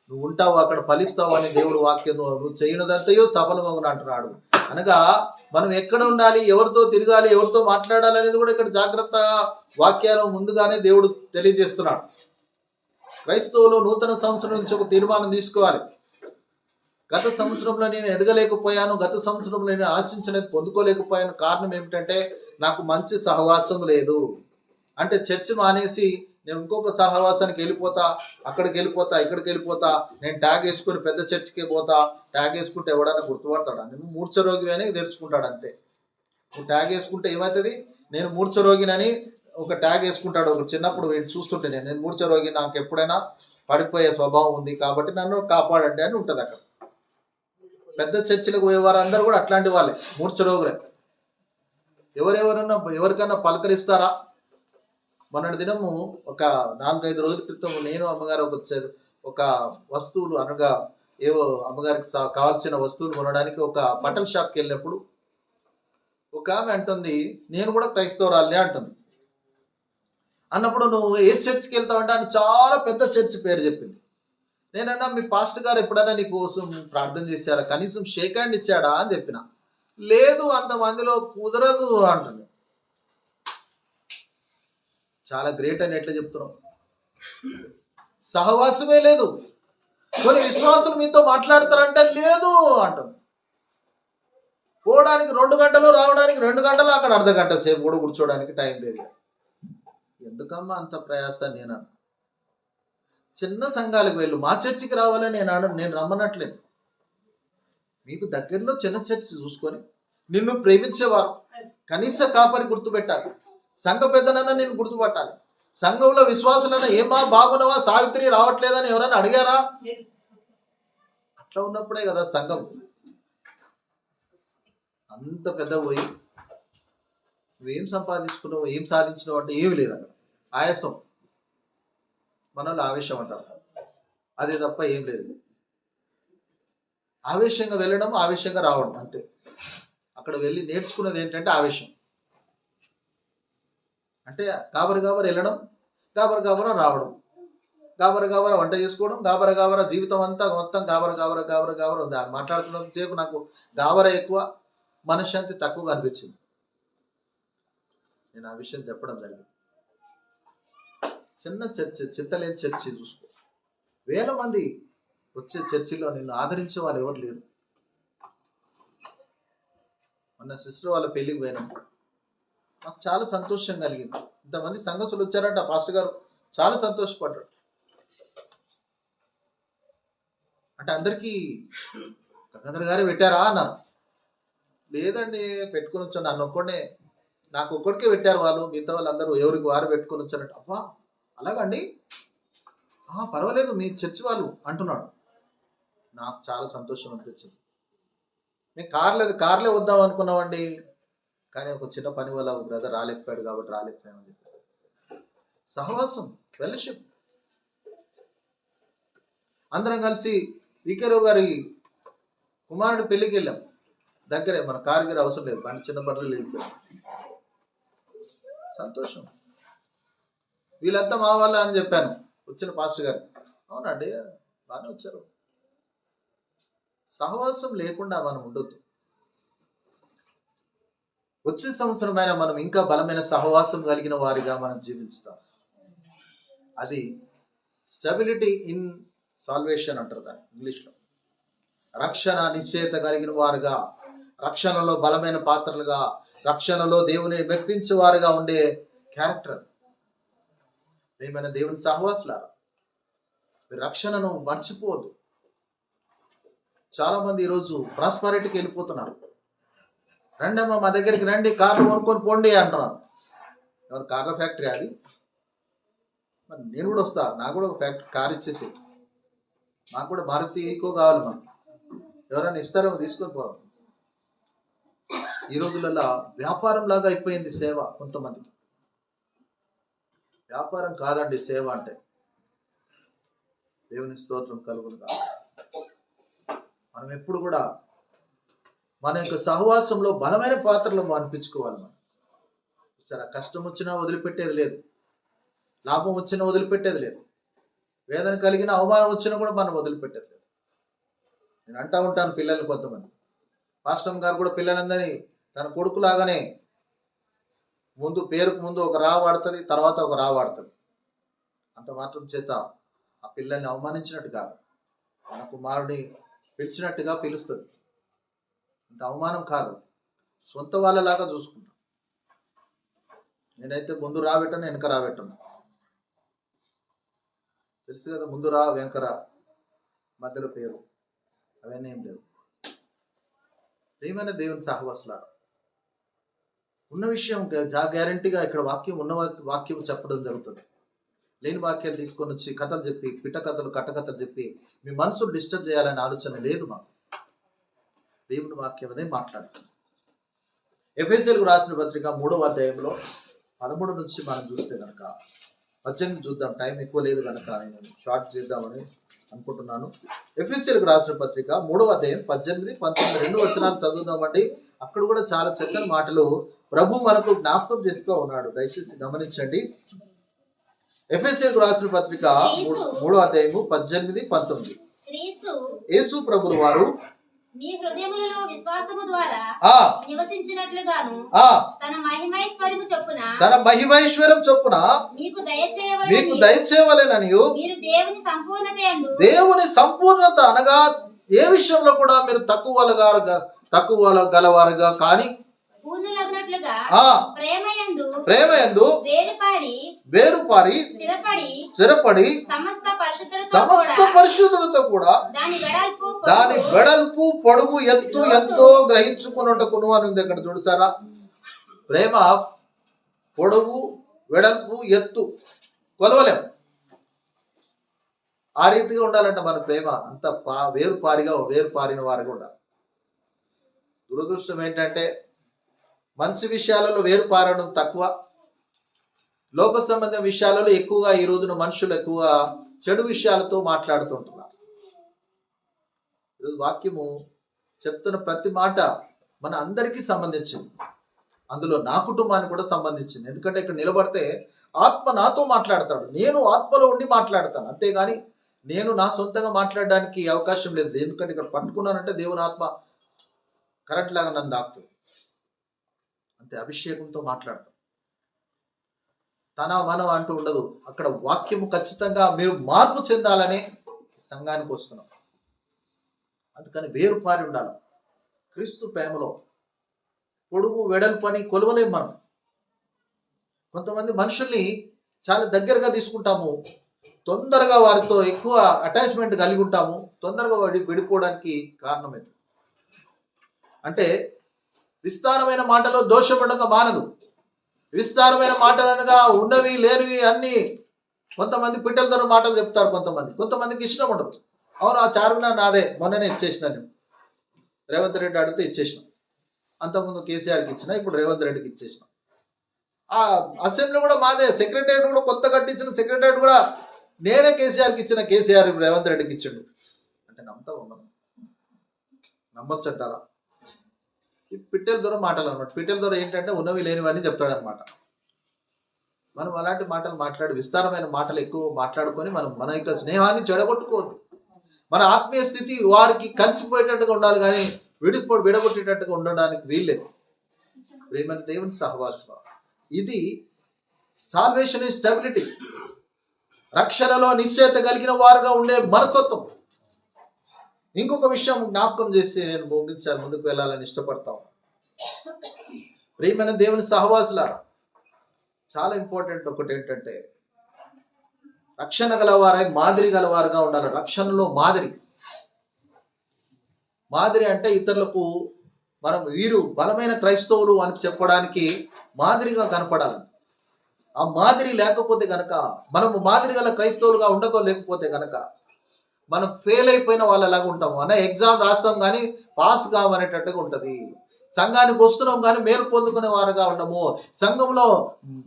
నువ్వు ఉంటావు, అక్కడ ఫలిస్తావు అని దేవుడు వాక్యం. నువ్వు చేయనదంతయో సఫలమగును అంటున్నాడు. అనగా మనం ఎక్కడ ఉండాలి, ఎవరితో తిరగాలి, ఎవరితో మాట్లాడాలి అనేది కూడా ఇక్కడ జాగ్రత్త వాక్యాలు ముందుగానే దేవుడు తెలియజేస్తున్నాడు. క్రైస్తవులు నూతన సంవత్సరం నుంచి ఒక తీర్మానం తీసుకోవాలి. గత సంవత్సరంలో నేను ఎదగలేకపోయాను, గత సంవత్సరంలో నేను ఆశించినది పొందుకోలేకపోయాను. కారణం ఏమిటంటే నాకు మంచి సహవాసం లేదు. అంటే చర్చి మానేసి నేను ఇంకొక సహవాసానికి వెళ్ళిపోతా, అక్కడికి వెళ్ళిపోతా, ఇక్కడికి వెళ్ళిపోతా, నేను ట్యాగ్ వేసుకుని పెద్ద చర్చికి పోతా. ట్యాగ్ వేసుకుంటే ఎవడన్నా గుర్తుపడతాడా? నేను మూర్ఛ రోగి అని తెలుసుకుంటాడు అంతే. నువ్వు ట్యాగ్ వేసుకుంటే ఏమవుతుంది, నేను మూర్ఛ రోగినని ఒక ట్యాగ్ వేసుకుంటాడు. ఒక చిన్నప్పుడు వీళ్ళు చూస్తుంటే నేను మూర్ఛ రోగి, నాకు ఎప్పుడైనా పడిపోయే స్వభావం ఉంది కాబట్టి నన్ను కాపాడండి అని ఉంటుంది అక్కడ. పెద్ద చర్చిలకు పోయే వారు అందరూ కూడా అట్లాంటి వాళ్ళే, మూర్ఛ రోగులే. ఎవరికన్నా పలకరిస్తారా? మొన్నటి దినము ఒక 4-5 రోజుల క్రితం నేను అమ్మగారు ఒక వస్తువులు అనగా ఏవో అమ్మగారికి కావాల్సిన వస్తువులు కొనడానికి ఒక బట్టల షాప్కి వెళ్ళినప్పుడు ఒక ఆమె అంటుంది, నేను కూడా క్రైస్తవురాలే అంటుంది. అన్నప్పుడు నువ్వు ఏ చర్చికి వెళ్తావంటే అని చాలా పెద్ద చర్చి పేరు చెప్పింది. నేనన్నా మీ పాస్టర్ గారు ఎప్పుడైనా నీ కోసం ప్రార్థన చేశారా, కనీసం షేక్ హ్యాండ్ ఇచ్చాడా అని చెప్పిన. లేదు, అంతమందిలో కుదరదు అంటుంది. చాలా గ్రేట్ అని ఎట్లా చెప్తున్నాం? సహవాసమే లేదు. కొన్ని విశ్వాసులు మీతో మాట్లాడతారంటే లేదు అంటుంది. పోవడానికి 2 గంటలు, రావడానికి 2 గంటలు, అక్కడ అర్ధగంట సేపు కూడా కూర్చోడానికి టైం లేదు. ఎందుకమ్మా అంత ప్రయాసాన్ని? నేను చిన్న సంఘాలకు వెళ్ళు, మా చర్చికి రావాలని నేను రమ్మనట్లేదు. మీకు దగ్గరలో చిన్న చర్చి చూసుకొని నిన్ను ప్రేమించేవారు కనీస కాపరి గుర్తుపెట్టాలి. సంఘ పెద్దనన్నా నేను గుర్తుపట్టాలి. సంఘంలో విశ్వాసులన్నా ఏమా బాగున్నావా, సావిత్రి రావట్లేదని ఎవరైనా అడిగారా? అట్లా ఉన్నప్పుడే కదా సంఘం అంత పెద్ద పోయి నువ్వేం సంపాదించుకున్నావు, ఏం సాధించినావు అంటే ఏమి లేదు అక్కడ. ఆయాసం, మనలో ఆవేశం అంటారు, అదే తప్ప ఏం లేదు. ఆవేశంగా వెళ్ళడం, ఆవేశంగా రావడం అంతే. అక్కడ వెళ్ళి నేర్చుకున్నది ఏంటంటే ఆవేశం అంటే గాబర గాబర వెళ్ళడం, గాబర గాబర రావడం, గాబర గాబర వంట చేసుకోవడం, గాబర గాబర జీవితం అంతా మొత్తం గాబర గాబర గాబర గాబర ఉంది. మాట్లాడుతున్నంతసేపు నాకు గాబర ఎక్కువ, మనశ్శాంతి తక్కువగా అనిపించింది. నేను ఆ విషయం చెప్పడం జరిగింది. చిన్న చర్చి, చింతలేని చర్చి చూసుకో, వేల మంది వచ్చే చర్చిలో నిన్ను ఆదరించే వాళ్ళు ఎవరు లేరు. మొన్న సిస్టర్ వాళ్ళ పెళ్లికి పోయినప్పుడు నాకు చాలా సంతోషం కలిగింది. ఇంతమంది సంఘస్థులు వచ్చారంట, పాస్టర్ గారు చాలా సంతోషపడ్డాడు. అంటే అందరికీ గంగాధర్ గారే పెట్టారా అన్నారు. లేదండి, పెట్టుకుని వచ్చాను, నన్ను ఒక్కడే, నాకు ఒక్కడికే పెట్టారు వాళ్ళు, మిగతా వాళ్ళందరూ ఎవరికి వారు పెట్టుకుని వచ్చారంట. అబ్బా అలాగండి, పర్వాలేదు మీ చర్చి వాళ్ళు అంటున్నాడు. నాకు చాలా సంతోషం అనిపించింది. మేము కార్లే వద్దాం అనుకున్నామండి, కానీ ఒక చిన్న పని వల్ల ఒక బ్రదర్ రాలేకపోయాడు కాబట్టి రాలేకపోయామని చెప్పారు. సహవాసం, ఫెలోషిప్. అందరం కలిసి వికేరావు గారి కుమారుడి పెళ్లికి వెళ్ళాం. దగ్గరే, మన కారు గిరి అవసరం లేదు, బండి చిన్న బట్టలు వెళ్ళిపోయాం. సంతోషం. వీళ్ళంతా మా వాళ్ళ అని చెప్పాను వచ్చిన పాస్టర్ గారు. అవునండి, బాగానే వచ్చారు. సహవాసం లేకుండా మనం ఉండొద్దు. వచ్చే సంవత్సరమైనా మనం ఇంకా బలమైన సహవాసం కలిగిన వారిగా మనం జీవిస్తాం. అది స్టెబిలిటీ ఇన్ సాల్వేషన్ అంటారు దాన్ని ఇంగ్లీష్లో. రక్షణ నిశ్చయత కలిగిన వారుగా, రక్షణలో బలమైన పాత్రలుగా, రక్షణలో దేవుని మెప్పించే వారుగా ఉండే క్యారెక్టర్ అది. ఏమైనా దేవుని సహవాసులారా, రక్షణను మర్చిపోవద్దు. చాలా మంది ఈరోజు ప్రాస్పారిటీకి వెళ్ళిపోతున్నారు. రండమ్మా మా దగ్గరికి రండి, కార్లు కొనుక్కొని పోండి అంటున్నారు. ఎవరు కార్ల ఫ్యాక్టరీ అది? మరి నేను కూడా వస్తా, నాకు కూడా ఒక ఫ్యాక్టరీ కార్ ఇచ్చేసి, నాకు కూడా మారుతి ఈకో కావాలి, మనం ఎవరైనా ఇస్తారేమో తీసుకొని పోవాలి. ఈ రోజులలో వ్యాపారం లాగా అయిపోయింది సేవ. కొంతమంది వ్యాపారం కాదండి సేవ అంటే. దేవుని స్తోత్రం కలుగును కాదు. మనం ఎప్పుడు కూడా మన యొక్క సహవాసంలో బలమైన పాత్రలు అనిపించుకోవాలి. మనం సరే, కష్టం వచ్చినా వదిలిపెట్టేది లేదు, లాభం వచ్చినా వదిలిపెట్టేది లేదు, వేదన కలిగిన అవమానం వచ్చినా కూడా మనం వదిలిపెట్టేది లేదు. నేను అంటా ఉంటాను పిల్లల్ని, కొంతమంది పాస్టర్ గారు కూడా పిల్లలందరినీ తన కొడుకులాగానే పేరుకు ముందు ఒక రా వాడుతుంది, తర్వాత ఒక రా వాడుతుంది. అంత మాత్రం చేత ఆ పిల్లల్ని అవమానించినట్టు కాదు, మన కుమారుడిని పిలిచినట్టుగా పిలుస్తుంది. అంత అవమానం కాదు, సొంత వాళ్ళలాగా చూసుకుంటాం. నేనైతే ముందు రాబెట్టను, వెనక రాబెట్టను. తెలుసు కదా, ముందు రా వెనక రా, మధ్యలో పేరు, అవన్నీ ఏం లేవు. ఏమైనా దేవుని సహవాసులారా, ఉన్న విషయం గ్యారంటీగా ఇక్కడ వాక్యం ఉన్న వాక్యం చెప్పడం జరుగుతుంది. లేని వాక్యాలు తీసుకొని వచ్చి కథలు చెప్పి, పిట్ట కథలు కట్టకథలు చెప్పి మీ మనసును డిస్టర్బ్ చేయాలనే ఆలోచన లేదు మాకు. దేవుని వాక్యం అదే మాట్లాడుతుంది. ఎఫెసీయులకు రాసిన పత్రిక 3వ అధ్యాయంలో 13 నుంచి మనం చూస్తే కనుక 18 చూద్దాం. టైం ఎక్కువ లేదు కనుక నేను షార్ట్ చేద్దామని అనుకుంటున్నాను. ఎఫెసీయులకు రాసిన పత్రిక 3వ అధ్యాయం 18, 19 2 వచనాలు చదువుదామండి. అక్కడ కూడా చాలా చక్కని మాటలు ప్రభు మనకు జ్ఞాపకం చేస్తూ ఉన్నాడు. దయచేసి గమనించండి. ఎఫెసీయులకు రాసిన పత్రిక 3వ అధ్యాయము 18, 19. యేసు ప్రభువు వారు మీ హృదయములలో విశ్వాసము ద్వారా నివసించినట్లుగాను తన మహిమైశ్వర్యం చొప్పున మీకు దయచేయవలెననియు దేవుని సంపూర్ణత అనగా ఏ విషయంలో కూడా మీరు తక్కువ గలవారుగా కానీ ప్రేమయందు వేరుపారి స్థిరపడి సమస్త పరిశుద్ధులతో కూడా దాని వెడల్పు పొడుగు ఎత్తు ఎంతో గ్రహించుకున్నట్టుకును అని ఉంది. అక్కడ చూసారా, ప్రేమ పొడుగు వెడల్పు ఎత్తు కొలవలేం. ఆ రీతిగా ఉండాలంట మన ప్రేమ. అంత వేరు పారిన వారిగా ఉండాలి. దురదృష్టం ఏంటంటే మంచి విషయాలలో వేరు పారడం తక్కువ, లోక సంబంధ విషయాలలో ఎక్కువగా ఈ రోజున మనుషులు ఎక్కువగా చెడు విషయాలతో మాట్లాడుతుంటున్నారు. ఈరోజు వాక్యము చెప్తున్న ప్రతి మాట మన అందరికీ సంబంధించింది, అందులో నా కుటుంబానికి కూడా సంబంధించింది. ఎందుకంటే ఇక్కడ నిలబడితే ఆత్మ నాతో మాట్లాడతాడు, నేను ఆత్మలో ఉండి మాట్లాడతాను, అంతేగాని నేను నా సొంతంగా మాట్లాడడానికి అవకాశం లేదు. ఎందుకంటే ఇక్కడ పట్టుకున్నానంటే దేవుని ఆత్మ కరెక్ట్ లాగా నన్ను దాకుతుంది, అంతే. అభిషేకంతో మాట్లాడతాం, తన మనం అంటూ ఉండదు. అక్కడ వాక్యము ఖచ్చితంగా మీరు మార్పు చెందాలనే సంఘానికి వస్తున్నాం. అందుకని వేరు పారి ఉండాలి. క్రీస్తు ప్రేమలో పొడుగు వెడల్పు అని కొలవలేం మనం. కొంతమంది మనుషుల్ని చాలా దగ్గరగా తీసుకుంటాము, తొందరగా వారితో ఎక్కువ అటాచ్మెంట్ కలిగి ఉంటాము, తొందరగా విడిపోవడానికి కారణం ఏంటి అంటే విస్తారమైన మాటలో దోషపడక మానదు. విస్తారమైన మాటలు అనగా ఉన్నవి లేనివి అన్ని. కొంతమంది పిట్టలతో మాటలు చెప్తారు, కొంతమందికి ఇష్టం ఉండదు. అవును, ఆ చార్మినార్ నాదే, మొన్ననే ఇచ్చేసిన, నేను రేవంత్ రెడ్డి అడిగితే ఇచ్చేసిన, అంతకుముందు కేసీఆర్కి ఇచ్చిన, ఇప్పుడు రేవంత్ రెడ్డికి ఇచ్చేసిన. ఆ అసెంబ్లీ కూడా మాదే, సెక్రటరియట్ కూడా కొత్త కట్టించిన సెక్రటరియట్ కూడా నేనే కేసీఆర్కి ఇచ్చిన, కేసీఆర్ రేవంత్ రెడ్డికి ఇచ్చిండు అంటే నమ్ముతాం మనం? నమ్మొచ్చు అంటారా? ఈ పిట్టెల ద్వారా మాటలు అనమాట. పిట్టెల ద్వారా ఏంటంటే ఉన్నవి లేనివన్నీ చెప్తాడనమాట. మనం అలాంటి మాటలు మాట్లాడి విస్తారమైన మాటలు ఎక్కువ మాట్లాడుకొని మన యొక్క స్నేహాన్ని చెడగొట్టుకోవద్దు. మన ఆత్మీయ స్థితి వారికి కలిసిపోయేటట్టుగా ఉండాలి, కానీ విడగొట్టేటట్టుగా ఉండడానికి వీల్లేదు. ప్రేమ దేవుని సహవాసం, ఇది సాల్వేషన్ ఇస్ స్టెబిలిటీ, రక్షణలో నిశ్చయత కలిగిన వారుగా ఉండే మనస్తత్వం. ఇంకొక విషయం జ్ఞాపకం చేసి నేను ముగించాలి, ముందుకు వెళ్ళాలని ఇష్టపడతాం. ప్రియమైన దేవుని సహవాసులారా, చాలా ఇంపార్టెంట్ ఒకటి ఏంటంటే రక్షణ గలవారై మాదిరి గలవారుగా ఉండాలి. రక్షణలో మాదిరి అంటే ఇతరులకు మనం వీరు బలమైన క్రైస్తవులు అని చెప్పడానికి మాదిరిగా కనపడాలి. ఆ మాదిరి లేకపోతే గనక, మనము మాదిరి గల క్రైస్తవులుగా ఉండలేకపోతే గనక మనం ఫెయిల్ అయిపోయిన వాళ్ళలాగా ఉంటాము. అన్న ఎగ్జామ్ రాస్తాం కానీ పాస్ కావనేటట్టుగా ఉంటుంది. సంఘానికి వస్తున్నాం కానీ మేలు పొందుకునే వారుగా ఉండము. సంఘంలో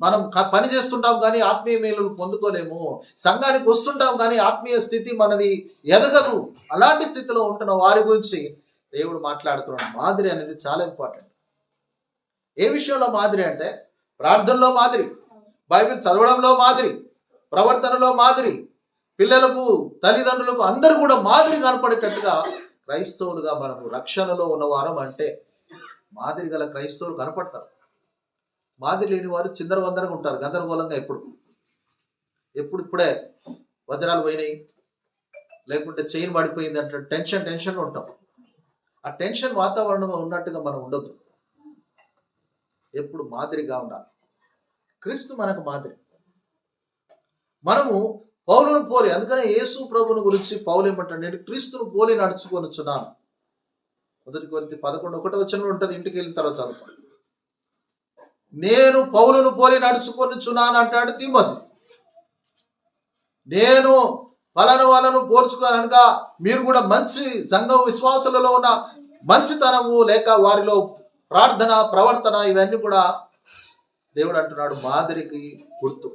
మనం పని చేస్తుంటాం కానీ ఆత్మీయ మేలు పొందుకోలేము. సంఘానికి వస్తుంటాం కానీ ఆత్మీయ స్థితి మనది ఎదగదు. అలాంటి స్థితిలో ఉంటున్న వారి గురించి దేవుడు మాట్లాడుతున్నాడు. మాదిరి అనేది చాలా ఇంపార్టెంట్. ఏ విషయంలో మాదిరి అంటే ప్రార్థనలో మాదిరి, బైబిల్ చదవడంలో మాదిరి, ప్రవర్తనలో మాదిరి, పిల్లలకు తల్లిదండ్రులకు అందరూ కూడా మాదిరి కనపడేటట్టుగా క్రైస్తవులుగా మనము రక్షణలో ఉన్నవారం అంటే మాదిరి గల క్రైస్తవులు కనపడతారు. మాదిరి లేని వారు చిందరవందరగా ఉంటారు, గందరగోళంగా. ఇప్పుడే వజ్రాలు పోయినాయి, లేకుంటే చైన్ పడిపోయింది అంటే టెన్షన్లో ఉంటాం. ఆ టెన్షన్ వాతావరణంలో ఉన్నట్టుగా మనం ఉండొద్దు. ఎప్పుడు మాదిరిగా ఉండాలి. క్రీస్తు మనకు మాదిరి. మనము పౌలును పోలి, అందుకనే యేసు ప్రభుని గురించి పౌలు ఏమంటాడు, నేను క్రీస్తును పోలి నడుచుకొనుచున్నాను. 1 కొరింథీ 11:1 ఉంటుంది, ఇంటికి వెళ్ళిన తర్వాత చదువుకోండి. నేను పౌలును పోలి నడుచుకొనుచున్నాను అంటాడు తిమోతి. నేను వాళ్ళను పోల్చుకోనక మీరు కూడా మంచి సంఘ విశ్వాసులలో ఉన్న మంచితనము లేక వారిలో ప్రార్థన, ప్రవర్తన ఇవన్నీ కూడా దేవుడు అంటున్నాడు మాదిరికి గుర్తు.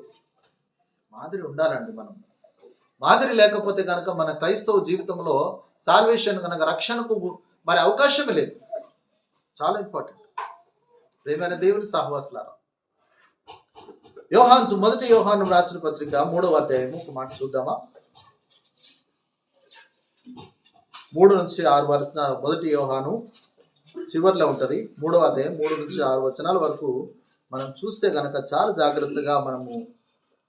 మాదిరి ఉండాలండి. మనం మాదిరి లేకపోతే కనుక మన క్రైస్తవ జీవితంలో సాల్వేషన్ కనుక రక్షణకు మరి అవకాశమే లేదు. చాలా ఇంపార్టెంట్. ప్రియమైన దేవుని సహవాసులారా, మొదటి యోహాను రాసిన పత్రిక 3వ అధ్యాయము ఒక మాట చూద్దామా? 3 నుంచి 6 వరకు. మొదటి యోహాను చివర్లో ఉంటది, 3వ అధ్యాయం 3 నుంచి 6 వచనాల వరకు మనం చూస్తే గనక చాలా జాగ్రత్తగా మనము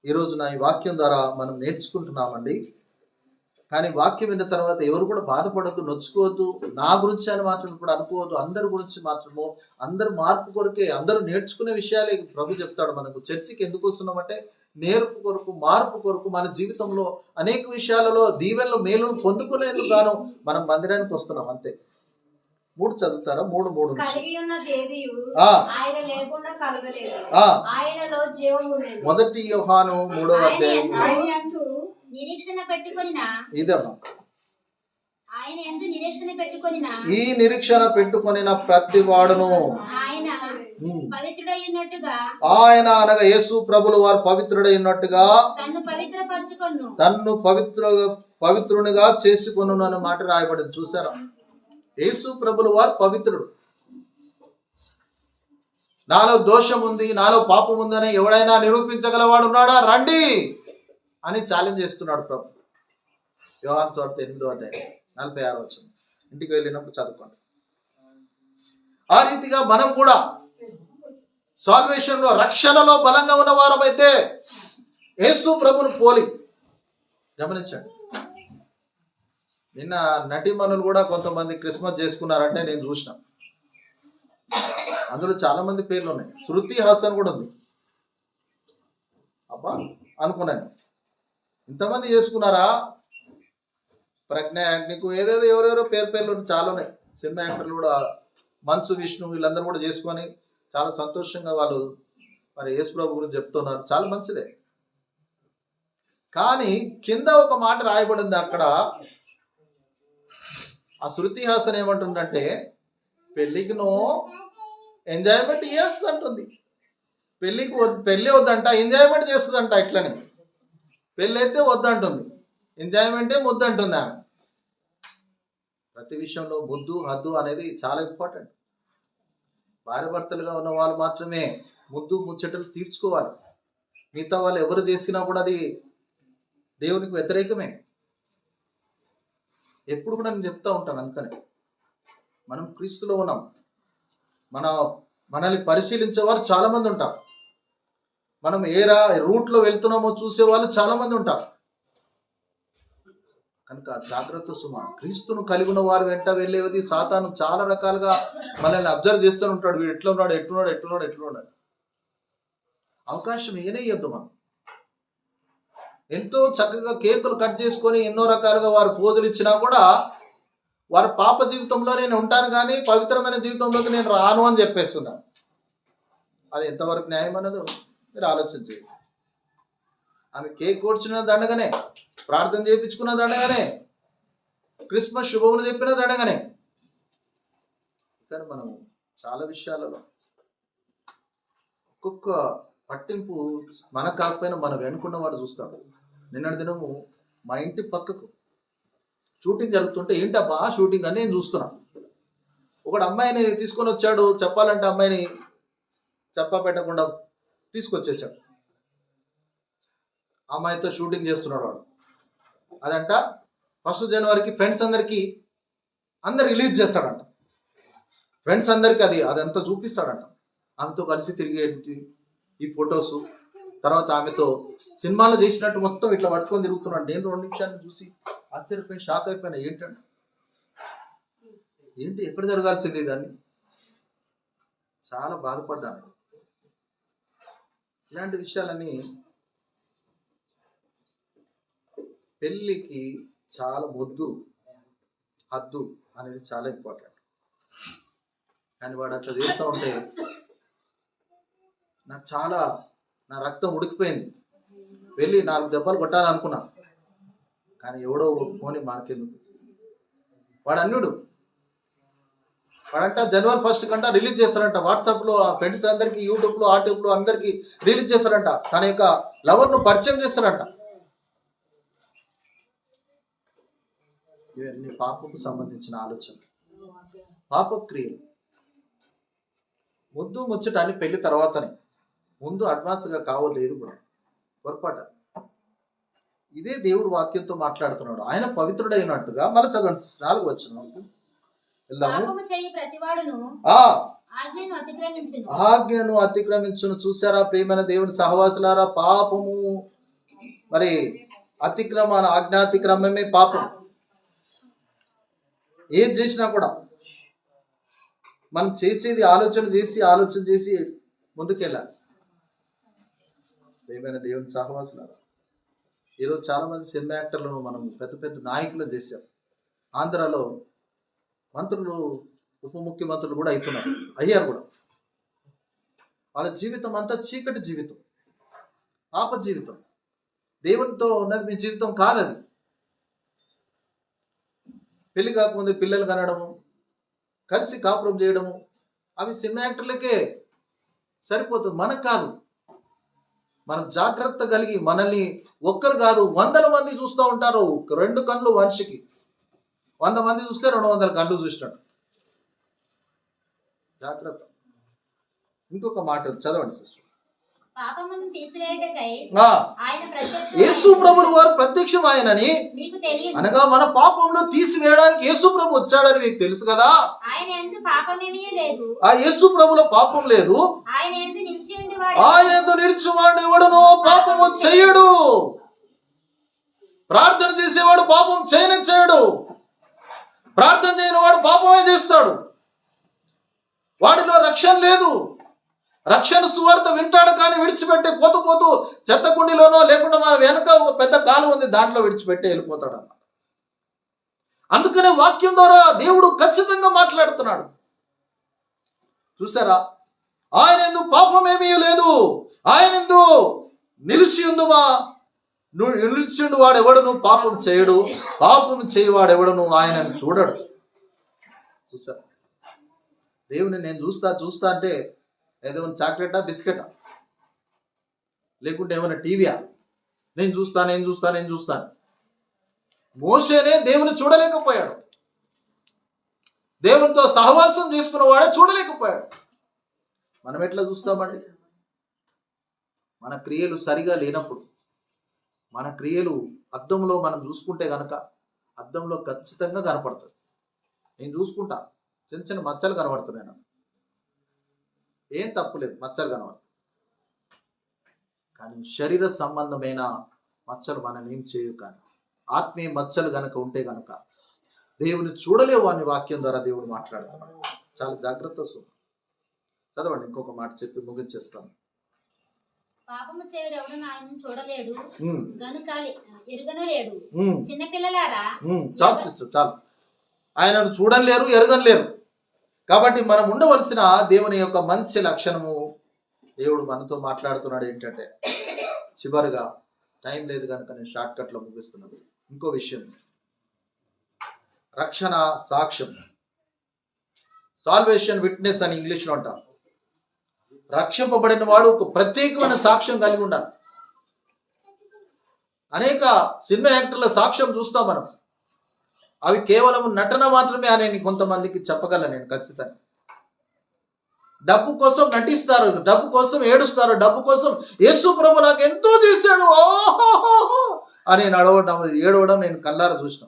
ఈ రోజున ఈ వాక్యం ద్వారా మనం నేర్చుకుంటున్నామండి. కానీ వాక్యం విన్న తర్వాత ఎవరు కూడా బాధపడద్దు, నొచ్చుకోవద్దు. నా గురించి అని మాత్రం ఇప్పుడు అనుకోవద్దు. అందరి గురించి మాత్రము, అందరు మార్పు కొరకే, అందరూ నేర్చుకునే విషయాలే ప్రభు చెప్తాడు మనకు. చర్చికి ఎందుకు వస్తున్నామంటే నేర్పు కొరకు, మార్పు కొరకు, మన జీవితంలో అనేక విషయాలలో దీవెనలు మేలును పొందుకునేందుకు గాను మనం మందిరానికి వస్తున్నాం, అంతే. 3 చదువుతారా? 3 కలిగి ఉన్న దేవియు ఆయన లేకుండా కలగలేదు, ఆయనలో జీవము ఉండెను. మొదటి యోహాను 3వ అధ్యాయం నిరీక్షణ పెట్టుకొనినా ఇదమ్మా ఆయన యందు నిరీక్షణ పెట్టుకొనినా ఈ నిరీక్షణ పెట్టుకొనిన ప్రతి వాడును ఆయన పవిత్రుడైనట్టుగా ఆయన అనగా యేసు ప్రభులు వారు పవిత్రుడైనట్టుగా తన్ను పవిత్రునిగా చేసుకొను అనే మాట రాయబడింది. చూసారా? యేసు ప్రభులు వారు పవిత్రుడు. నాలో దోషం ఉంది, నాలో పాపం ఉందని ఎవడైనా నిరూపించగలవాడు ఉన్నాడా? రండి అని ఛాలెంజ్ చేస్తున్నాడు ప్రభు. యోహాను సువార్త 8వ అధ్యాయం 46వ వచనం. ఇంటికి వెళ్ళినప్పుడు చదువుకోండి. ఆ రీతిగా మనం కూడా సాల్వేషన్ లో, రక్షణలో బలంగా ఉన్న వారమైతే యేసు ప్రభును పోలి. గమనించండి, నిన్న నటీమణులు కూడా కొంతమంది క్రిస్మస్ చేసుకున్నారంటే నేను చూసిన. అందులో చాలా మంది పేర్లు ఉన్నాయి. శృతి హాసన్ కూడా ఉంది. అబ్బా అనుకున్నాను, ఇంతమంది చేసుకున్నారా? ప్రజ్ఞ యాజ్ఞకు ఏదేదో ఎవరెవరో పేర్లు చాలా ఉన్నాయి. సినిమా యాక్టర్లు కూడా, మంచు విష్ణు, వీళ్ళందరూ కూడా చేసుకొని చాలా సంతోషంగా వాళ్ళు మరి యేసు ప్రభు గురించి చెప్తున్నారు. చాలా మంచిదే. కానీ కింద ఒక మాట రాయబడింది అక్కడ. ఆ శృతి హాసన్ ఏమంటుందంటే, పెళ్ళికి నో, ఎంజాయ్మెంట్ ఎస్ అంటుంది. పెళ్ళి వద్దంట, ఎంజాయ్మెంట్ చేస్తుందంట. ఇట్లని పెళ్ళి అయితే వద్దంటుంది, ఎంజాయ్మెంటే ముద్దంటుంది ఆమె. ప్రతి విషయంలో ముద్దు హద్దు అనేది చాలా ఇంపార్టెంట్. భార్య భర్తలుగా ఉన్న వాళ్ళు మాత్రమే ముద్దు ముచ్చటలు తీర్చుకోవాలి. మిగతా వాళ్ళు ఎవరు చేసినా కూడా అది దేవునికి వ్యతిరేకమే. ఎప్పుడు కూడా నేను చెప్తా ఉంటాను. అందుకని మనం క్రీస్తులో ఉన్నాం. మనల్ని పరిశీలించేవారు చాలా మంది ఉంటారు. మనం ఏ రూట్లో వెళ్తున్నామో చూసే వాళ్ళు చాలా మంది ఉంటారు. కనుక జాగ్రత్త సుమ. క్రీస్తును కలిగి ఉన్న వారు వెంట వెళ్ళేది సాతాను చాలా రకాలుగా మనల్ని అబ్జర్వ్ చేస్తూ ఉంటాడు. వీడు ఎట్లున్నాడు. అవకాశం ఏనయ్యొద్దు. మనం ఎంతో చక్కగా కేకులు కట్ చేసుకొని ఎన్నో రకాలుగా వారు పోజులు ఇచ్చినా కూడా వారి పాప జీవితంలో నేను ఉంటాను కానీ పవిత్రమైన జీవితంలోకి నేను రాను అని చెప్పేస్తున్నాను. అది ఎంతవరకు న్యాయం అన్నదో మీరు ఆలోచించండి. ఆమె కేక్ కోడ్చిన దండగానే, ప్రార్థన చేయించుకున్న దండగానే, క్రిస్మస్ శుభములు చెప్పిన దండగానే. కానీ మనం చాలా విషయాలలో ఒక్కొక్క పట్టింపు మనకు కాకపోయినా మనం వెనుకున్న వాడు చూస్తాడు. నిన్నటి దినము మా ఇంటి పక్కకు షూటింగ్ జరుగుతుంటే, ఏంటబ్బా షూటింగ్ అని నేను చూస్తున్నా. ఒకడు అమ్మాయిని తీసుకొని వచ్చాడు. చెప్పాలంటే అమ్మాయిని చెప్పా పెట్టకుండా తీసుకొచ్చేసాడు. అమ్మాయితో షూటింగ్ చేస్తున్నాడు వాడు. అదంట 1 జనవరికి ఫ్రెండ్స్ అందరికి రిలీజ్ చేస్తాడంట. ఫ్రెండ్స్ అందరికి అదంతా చూపిస్తాడంట. ఆమెతో కలిసి తిరిగేటి ఈ ఫొటోస్, తర్వాత ఆమెతో సినిమాలో చేసినట్టు మొత్తం ఇట్లా పట్టుకొని తిరుగుతున్నాడు. నేను 2 నిమిషాలు చూసి ఆశ్చర్యపోయి షాక్ అయిపోయినా. ఏంటి ఎక్కడ జరగాల్సింది దాన్ని? చాలా బాధపడ్డాను. ఇలాంటి విషయాలని పెళ్ళికి చాలా ముద్దు హద్దు అనేది చాలా ఇంపార్టెంట్. కానీ వాడు అట్లా చేస్తూ ఉంటే నా రక్తం ఉడికిపోయింది. వెళ్ళి 4 దెబ్బలు కొట్టాలనుకున్నా. కానీ ఎవడో పోని మనకెందుకు. వాడు అన్యుడు. వాడంట జనవరి 1 కంట రిలీజ్ చేస్తారంట. వాట్సాప్లో ఫ్రెండ్స్ అందరికి, యూట్యూబ్లో, ఆట్యూబ్లో అందరికి రిలీజ్ చేస్తారంట. తన యొక్క లవర్ను పరిచయం చేస్తారంట. ఇవన్నీ పాపకు సంబంధించిన ఆలోచన, పాప క్రియలు. ముద్దు ముచ్చటాన్ని పెళ్లి తర్వాతనే, ముందు అడ్వాన్స్గా కావలేదు కూడా పొరపాటు. ఇదే దేవుడు వాక్యంతో మాట్లాడుతున్నాడు. ఆయన పవిత్రుడైనట్టుగా. మళ్ళీ చదవండి 4వ వచనం వెళ్దాము. ఆజ్ఞను అతిక్రమించును. చూసారా ప్రియమైన దేవుని సహవాసులారా? పాపము మరి ఆజ్ఞాతిక్రమమే పాపం. ఏది చేసినా కూడా మనం చేసేది ఆలోచన చేసి ముందుకెళ్ళాలి. ఏమైనా దేవుని సహవాసులారా, ఈరోజు చాలా మంది సినిమా యాక్టర్లను మనం పెద్ద పెద్ద నాయకులు చేశాం. ఆంధ్రాలో మంత్రులు, ఉప ముఖ్యమంత్రులు కూడా అయ్యారు కూడా. వాళ్ళ జీవితం అంతా చీకటి జీవితం, పాప జీవితం. దేవునితో ఉన్నది మీ జీవితం కాదది. పెళ్లి కాకముందు పిల్లలు కనడము, కలిసి కాపురం చేయడము, అవి సినిమా యాక్టర్లకే సరిపోతుంది, మనకు కాదు. మనం జాగ్రత్త కలిగి, మనల్ని ఒక్కరు కాదు 100 మంది చూస్తూ ఉంటారు. 2 కళ్ళు మనిషికి, 100 మంది చూస్తే 200 కళ్ళు చూసినట్టు. జాగ్రత్త. ఇంకొక మాట చదవండి సిస్టర్. పాపమును తీసివేయుటకై ఆయన యేసు ప్రభువు వారు ప్రత్యక్షం ఆయనని, అనగా మన పాపంలో తీసివేయడానికి యేసు ప్రభు వచ్చాడని మీకు తెలుసు కదా. ఆయన యందు పాపమేమీ లేదు, ఆ యేసు ప్రభులో పాపం లేదు. ఆయన యందు నిలిచివాడు ఎవడునో పాపము చేయడు. ప్రార్థన చేసేవాడు పాపం చేయడు. ప్రార్థన చేయని వాడు పాపమే చేస్తాడు. వాడిలో రక్షణ లేదు. రక్షణ సువార్త వింటాడు కానీ విడిచిపెట్టి పోతూ చెత్త కుండిలోనో లేకుండా మా వెనక ఒక పెద్ద కాలు ఉంది, దాంట్లో విడిచిపెట్టి వెళ్ళిపోతాడు అన్నమాట. అందుకనే వాక్యం ద్వారా దేవుడు ఖచ్చితంగా మాట్లాడుతున్నాడు. చూసారా, ఆయన యందు పాపమేమీ లేదు. ఆయన యందు నిలిచిండు వాడెవడును పాపం చేయడు, పాపం చేయవాడెవడును ఆయనను చూడడు. చూసారా, దేవుని నేను చూస్తా అంటే ఏదేమైనా చాక్లెటా బిస్కెటా లేకుంటే ఏమైనా టీవీయా? నేను చూస్తాను. మోషేనే దేవుని చూడలేకపోయాడు. దేవునితో సహవాసం చేస్తున్న వాడే చూడలేకపోయాడు. మనం ఎట్లా చూస్తామండి? మన క్రియలు సరిగా లేనప్పుడు, మన క్రియలు అద్దంలో మనం చూసుకుంటే గనక అద్దంలో ఖచ్చితంగా కనపడుతుంది. నేను చూసుకుంటా, చిన్న చిన్న మచ్చలు కనబడుతున్నాయి నాకు, ఏం తప్పులేదు, మచ్చలు కనబడతాయి. కానీ శరీర సంబంధమైన మచ్చలు మనల్ని ఏం చేయవు. కానీ ఆత్మీయ మచ్చలు గనక ఉంటే గనక దేవుని చూడలేవు అని వాక్యం ద్వారా దేవుడు మాట్లాడుతున్నాడు. చాలా జాగ్రత్త. చదవండి, ఇంకొక మాట చెప్పి ముగించేస్తాను. పాపము చేయడు ఎవడును ఆయనను చూడలేడు, గనుక ఎరుగను లేడు. చిన్నపిల్లలారా, చాలు. ఆయనను చూడలేరు, ఎరగలేరు. కాబట్టి మనం ఉండవలసిన దేవుని యొక్క మంచి లక్షణము దేవుడు మనతో మాట్లాడుతున్నాడు ఏంటంటే, చివరిగా టైం లేదు కనుక నేను షార్ట్ కట్లో ముగిస్తున్నాను. ఇంకో విషయం, రక్షణ సాక్ష్యం, సాల్వేషన్ విట్నెస్ అని ఇంగ్లీష్లో అంటాం. రక్షింపబడిన వాడు ఒక ప్రత్యేకమైన సాక్ష్యం కలిగి ఉండాలి. అనేక సినిమా యాక్టర్ల సాక్ష్యం చూస్తాం మనం. అవి కేవలం నటన మాత్రమే అని కొంతమందికి చెప్పగలను నేను ఖచ్చితంగా. డబ్బు కోసం నటిస్తారు, డబ్బు కోసం ఏడుస్తారు, డబ్బు కోసం యేసు ప్రభు నాకు ఎంతో చేశాడు అని ఏడవడం నేను కళ్ళారా చూసిన.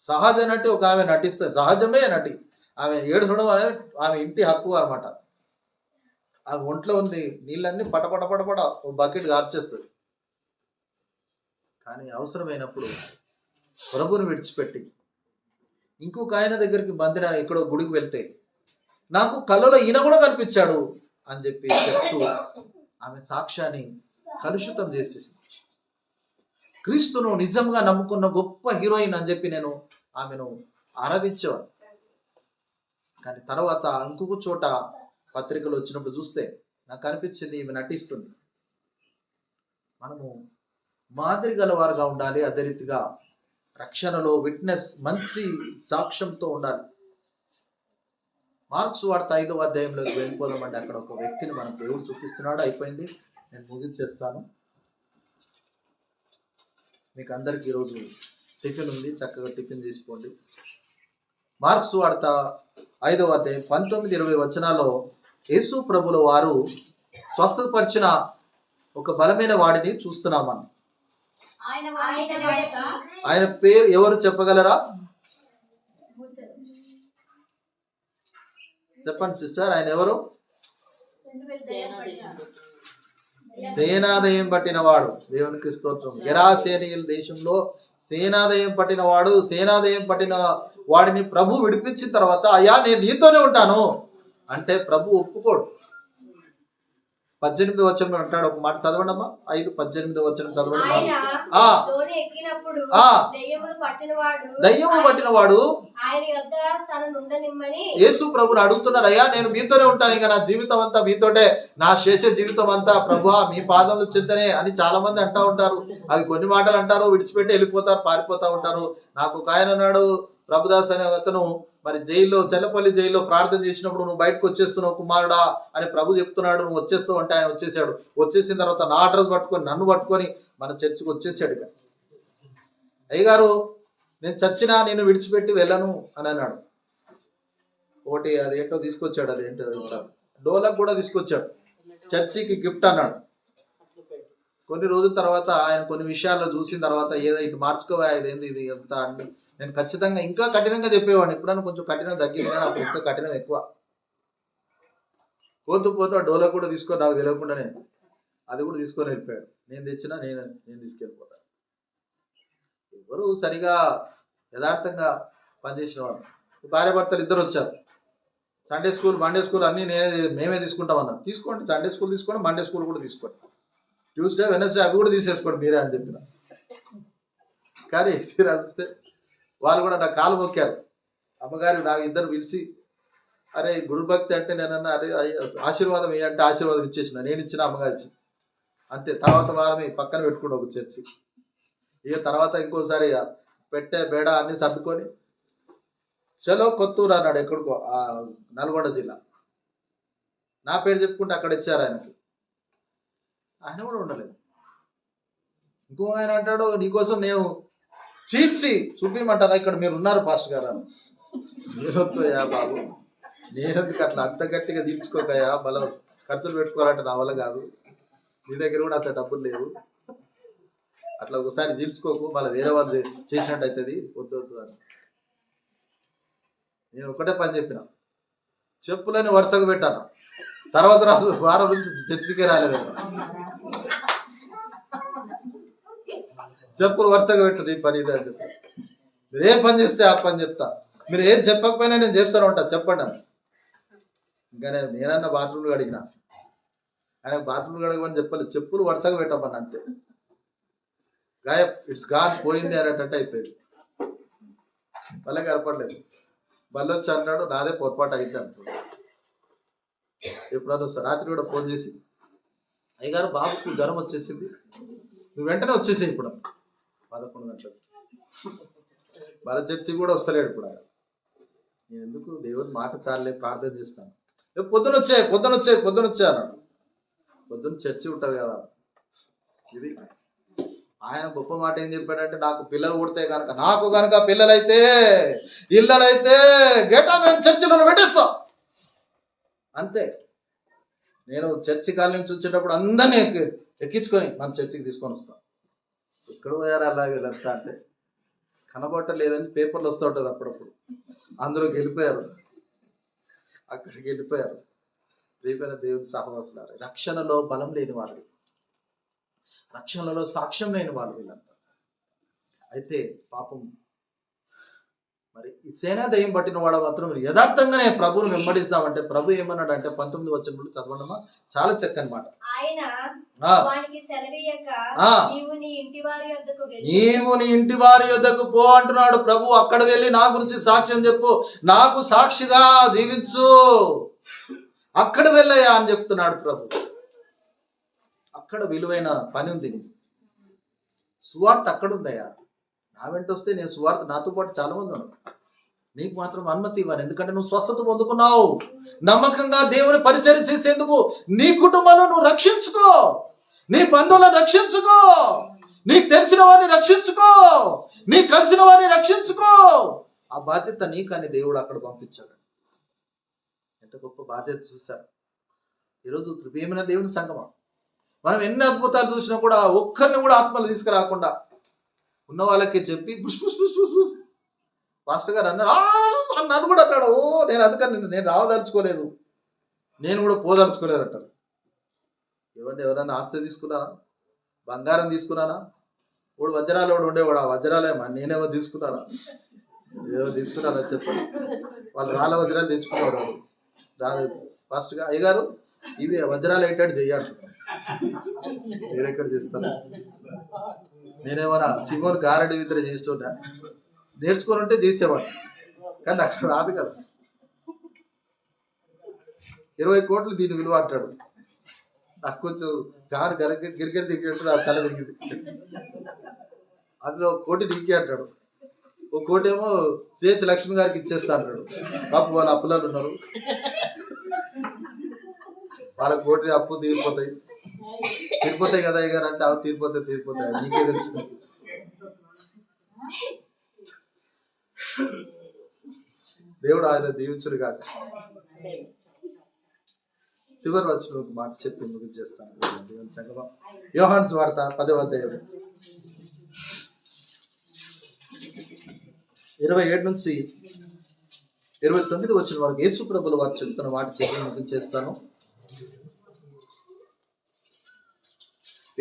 సహజ నటి ఒక ఆమె నటిస్తుంది, సహజమే నటి. ఆమె ఏడవడం అనేది ఆమె ఇంటి హక్కు అనమాట. ఆమె ఒంట్లో ఉంది, నీళ్ళన్నీ పటపట ఓ బకెట్ గార్చేస్తుంది. కానీ అవసరమైనప్పుడు ప్రభుని విడిచిపెట్టి ఇంకొక ఆయన దగ్గరికి మందిర ఎక్కడో గుడికి వెళ్తే నాకు కళ్ళలో ఈయన కూడా కనిపించాడు అని చెప్పి చెప్తూ ఆమె సాక్ష్యాన్ని కలుషితం చేసేసింది. క్రీస్తును నిజంగా నమ్ముకున్న గొప్ప హీరోయిన్ అని చెప్పి నేను ఆమెను ఆరాధించేవాడు. కానీ తర్వాత ఇంకొక చోట పత్రికలు వచ్చినప్పుడు చూస్తే నాకు అనిపించింది ఈమె నటిస్తుంది. మనము మాదిరి గలవారుగా ఉండాలి. అదే రీతిగా రక్షణలో విట్నెస్, మంచి సాక్ష్యంతో ఉండాలి. మార్క్స్ వార్త 5వ అధ్యాయంలోకి వెళ్ళిపోదామండి. అక్కడ ఒక వ్యక్తిని మనం దేవుడు చూపిస్తున్నాడు. అయిపోయింది, నేను ముగించేస్తాను. మీకు అందరికి ఈరోజు టిఫిన్ ఉంది, చక్కగా టిఫిన్ తీసుకోండి. మార్క్స్ వార్త 5వ అధ్యాయం 19-20 వచనాల్లో యేసు ప్రభుల వారు స్వస్థపరిచిన ఒక బలమైన వాడిని చూస్తున్నాం మనం. ఆయన పేరు ఎవరు చెప్పగలరా? చెప్పండి సిస్టర్, ఆయన ఎవరు? సేనాదయం పట్టిన వాడు. దేవునికి స్తోత్రం. గెరాసేనీయుల దేశంలో సేనాదయం పట్టిన వాడు. సేనాదయం పట్టిన వాడిని ప్రభు విడిపించిన తర్వాత, అయ్యా నేను నీతోనే ఉంటాను అంటే ప్రభు ఒప్పుకోడు. 18వ వచనం అంటాడు, ఒక మాట చదవండి అమ్మా. 5:18 వచనం చదవండి. ఆయన ఆ దోణి ఎక్కినప్పుడు ఆ దెయ్యములు పట్టినవాడు దయ్యము పట్టినవాడు ఆయన యొద్ద తనను ఉండనిమ్మని యేసు ప్రభుని అడుగుతున్నారు, అయ్యా నేను మీతోనే ఉంటాను, ఇక నా జీవితం అంతా మీతోటే, నా చేసే జీవితం అంతా ప్రభువా మీ పాదముల చెంతనే అని చాలా మంది అంటా ఉంటారు. అవి కొన్ని మాటలు అంటారు, విడిచిపెట్టి వెళ్ళిపోతారు, పారిపోతా ఉంటారు. నాకు ఒక ఆయన అన్నాడు, ప్రభుదాస్ అనే అతను మరి జైల్లో, చెల్లపల్లి జైల్లో ప్రార్థన చేసినప్పుడు, నువ్వు బయటకు వచ్చేస్తున్నావు కుమారుడా అని ప్రభు చెప్తున్నాడు, నువ్వు వచ్చేస్తావు అంటే ఆయన వచ్చేసాడు. వచ్చేసిన తర్వాత నా అడ్రస్ పట్టుకొని నన్ను పట్టుకొని మన చర్చికి వచ్చేసాడు. ఇక అయ్యగారు నేను చచ్చినా నేను విడిచిపెట్టి వెళ్ళను అని అన్నాడు. ఒకటి అదేంటో తీసుకొచ్చాడు, అదేంటో డోలకు కూడా తీసుకొచ్చాడు, చర్చికి గిఫ్ట్ అన్నాడు. కొన్ని రోజుల తర్వాత ఆయన కొన్ని విషయాల్లో చూసిన తర్వాత ఏదో ఇటు మార్చుకోవా, ఇదేంది ఇది ఎంత అంటే నేను ఖచ్చితంగా ఇంకా కఠినంగా చెప్పేవాడిని. ఎప్పుడన్నా కొంచెం కఠినం తగ్గింది కానీ అప్పుడు ఇంకా కఠినం ఎక్కువ. పోతూ పోతూ డోలా కూడా తీసుకొని నాకు తెలియకుండానే అది కూడా తీసుకొని వెళ్ళిపోయాడు. నేను తెచ్చినా నేను తీసుకెళ్ళిపోతాను. ఎవరు సరిగా యథార్థంగా పనిచేసిన వాళ్ళు. భార్య భర్తలు ఇద్దరు వచ్చారు. సండే స్కూల్, మండే స్కూల్ అన్నీ మేమే తీసుకుంటాం అన్నారు. తీసుకోండి, సండే స్కూల్ తీసుకోండి, మండే స్కూల్ కూడా తీసుకోండి, ట్యూస్డే వెనస్డే అవి కూడా తీసేసుకోండి మీరే అని చెప్పిన. కానీ తీరా చూస్తే వాళ్ళు కూడా నా కాలు మొక్కారు. అమ్మగారు నాకు ఇద్దరు పిలిచి, అరే గురు భక్తి అంటే నేనన్నా, అరే ఆశీర్వాదం ఏ అంటే ఆశీర్వాదం ఇచ్చేసిన, నేను ఇచ్చిన అమ్మగారు ఇచ్చి అంతే. తర్వాత వారమే పక్కన పెట్టుకుంటా ఒక చర్చి. ఇక తర్వాత ఇంకోసారి పెట్టే బేడ అన్ని సర్దుకొని చలో కొత్తూరు అన్నాడు, ఎక్కడికో నల్గొండ జిల్లా. నా పేరు చెప్పుకుంటే అక్కడ ఇచ్చారు ఆయనకి. ఆయన కూడా ఉండలేదు. ఇంకో ఆయన అంటాడు, నీకోసం నేను చీల్చి చూపించమంటారా, ఇక్కడ మీరు ఉన్నారు పాస్టర్ గారు అని. నేనొద్దుయా బాబు, నేనెందుకు అట్లా అంత గట్టిగా తీర్చుకోకయా, మళ్ళీ ఖర్చులు పెట్టుకోవాలంటే నా వల్ల కాదు, నీ దగ్గర కూడా అట్లా డబ్బులు లేవు, అట్లా ఒకసారి తీర్చుకోకు, మళ్ళీ వేరే వాళ్ళు చేసినట్టు అవుతుంది, వద్దు అని. నేను ఒకటే పని చెప్పిన, చెప్పులని వరుసగా పెట్టాను. తర్వాత రాజు వారం నుంచి చర్చికే రాలేదు. చెప్పులు వరుసగా పెట్టు, నీ పని ఇదే అని చెప్పి. మీరు ఏ పని చేస్తే ఆ పని చెప్తా, మీరు ఏం చెప్పకపోయినా నేను చేస్తూనే ఉంటా, చెప్పండి అని. ఇంకా నేనన్నా బాత్రూమ్లు కడిగిన, ఆయన బాత్రూమ్లు కడగమని చెప్పలేదు, చెప్పులు వరుసగా పెట్టమని అంతే. గాయబ్, ఇట్స్ గాన్, పోయింది అనేటట్టు అయిపోయింది. మళ్ళీ కనపడలేదు. మళ్ళీ వచ్చి అన్నాడు, నాదే పొరపాటు అయింది అంటున్నాడు. ఎప్పుడన్నా రాత్రి కూడా ఫోన్ చేసి, అయ్యగారు బాబుకు జ్వరం వచ్చేసింది, నువ్వు వెంటనే వచ్చేసాయి. ఇప్పుడు 11 గంటలకు వాళ్ళ చర్చి కూడా వస్తలేడు ఇప్పుడు. నేను ఎందుకు, దేవుని మాట చాలే, ప్రార్థన చేస్తాను. పొద్దున వచ్చే అన్నాడు. పొద్దున్న చర్చి ఉంటుంది కదా. ఇది ఆయన గొప్ప మాట ఏం చెప్పాడంటే, నాకు పిల్లలు పుడితే కనుక, నాకు కనుక పిల్లలైతే ఇళ్ళలైతే గేటా మేము చర్చిలను పెట్టేస్తాం అంతే. నేను చర్చి కాలనీ నుంచి వచ్చేటప్పుడు అందరినీ ఎక్కించుకొని మన చర్చికి తీసుకొని వస్తాం. ఎక్కడ పోయారు అలాగే వీళ్ళంతా అంటే, కనబట్టలేదని పేపర్లు వస్తూ ఉంటుంది అప్పుడప్పుడు. అందులోకి వెళ్ళిపోయారు, అక్కడికి వెళ్ళిపోయారు. ప్రియమైన దేవుని సహవాసులారా, రక్షణలో బలం లేని వాళ్ళు, రక్షణలో సాక్ష్యం లేని వాళ్ళు వీళ్ళంతా. అయితే పాపం మరి ఈ సేనా దయ్యం పట్టిన వాడు మాత్రం మీరు యథార్థంగానే ప్రభువుని వెంబడిస్తామంటే, ప్రభు ఏమన్నాడు అంటే 19వ వచనంలో చదవడమా, చాలా చక్కని మాట. ఆయన వానికి సెలవీయక, నీవు నీ ఇంటి వారి యొద్దకు పో అంటున్నాడు ప్రభు. అక్కడ వెళ్ళి నా గురించి సాక్ష్యం చెప్పు, నాకు సాక్షిగా జీవించు, అక్కడ వెళ్ళయ్యా అని చెప్తున్నాడు ప్రభు. అక్కడ విలువైన పని ఉంది. సువార్త అక్కడ ఉందయ్యా. నా వెంట వస్తే నేను సువార్త, నాతో పాటు చాలా మంది ఉన్నారు, నీకు మాత్రం అనుమతి ఇవ్వను. ఎందుకంటే నువ్వు స్వస్థత పొందుకున్నావు. నమ్మకంగా దేవుని పరిచర్య చేసేందుకు నీ కుటుంబాన్ని నువ్వు రక్షించుకో, నీ బంధువులను రక్షించుకో, నీకు తెలిసిన వారిని రక్షించుకో, నీకు కలిసిన వారిని రక్షించుకో. ఆ బాధ్యత నీకని దేవుడు అక్కడ పంపించాడు. ఎంత గొప్ప బాధ్యత చూశారు. ఈరోజు ప్రియమైన దేవుని సంగమం, మనం ఎన్ని అద్భుతాలు చూసినా కూడా ఒక్కరిని కూడా ఆత్మలు తీసుకురాకుండా ఉన్న వాళ్ళకి చెప్పి పాస్టర్ గారు నన్ను కూడా అన్నాడు, నేను అందుకని నేను రావదలుచుకోలేదు, నేను కూడా పోదలుచుకోలేదు అంటారు. ఎవరన్నా ఆస్తి తీసుకున్నానా, బంగారం తీసుకున్నానా? వాడు వజ్రాలు వాడు ఉండేవాడు, ఆ వజ్రాలేమా నేనేమో తీసుకున్నానా? ఏదో తీసుకున్నానా చెప్పండి. వాళ్ళు రాళ్ళ వజ్రాలు తెచ్చుకునేవాడు. రాదు పాస్టర్ గారు, అయ్యగారు ఇవి వజ్రాలు ఏంటంటే చెయ్యాలి, నేనెక్కడ చేస్తాను. నేనేమన్నా సిమోన్ గారడి విద్ర చేస్తున్నా, నేర్చుకొని ఉంటే చేసేవాడు, కానీ అక్కడ రాదు కదా. 20 కోట్లు దీని విలువ అంటాడు. నాకు కొంచెం కారు గిరిగిరి తిరిగినట్టు నా తల తిరిగింది. అందులో 1 కోటి నీకే అంటాడు, 1 కోటి ఏమో సిహెచ్ లక్ష్మి గారికి ఇచ్చేస్తా అంటాడు. పాప వాళ్ళ అప్పులలో ఉన్నారు, వాళ్ళ 1 కోటి అప్పు తీరిపోతాయి కదా ఇక అంటే, అవి తీరిపోతాయి నీకే తెలుసు. దేవుడు ఆయన దీవించుడు కాక. చివరి వచ్చిన ఒక మాట చెప్పి ముగించేస్తాను. దేవుని సంగమం యోహాను సువార్త 10వ అధ్యాయం 27 నుంచి 29 వచ్చిన వరకు యేసు ప్రభువుల వారు చెప్తున్న మాట చెప్పి ముగించేస్తాను.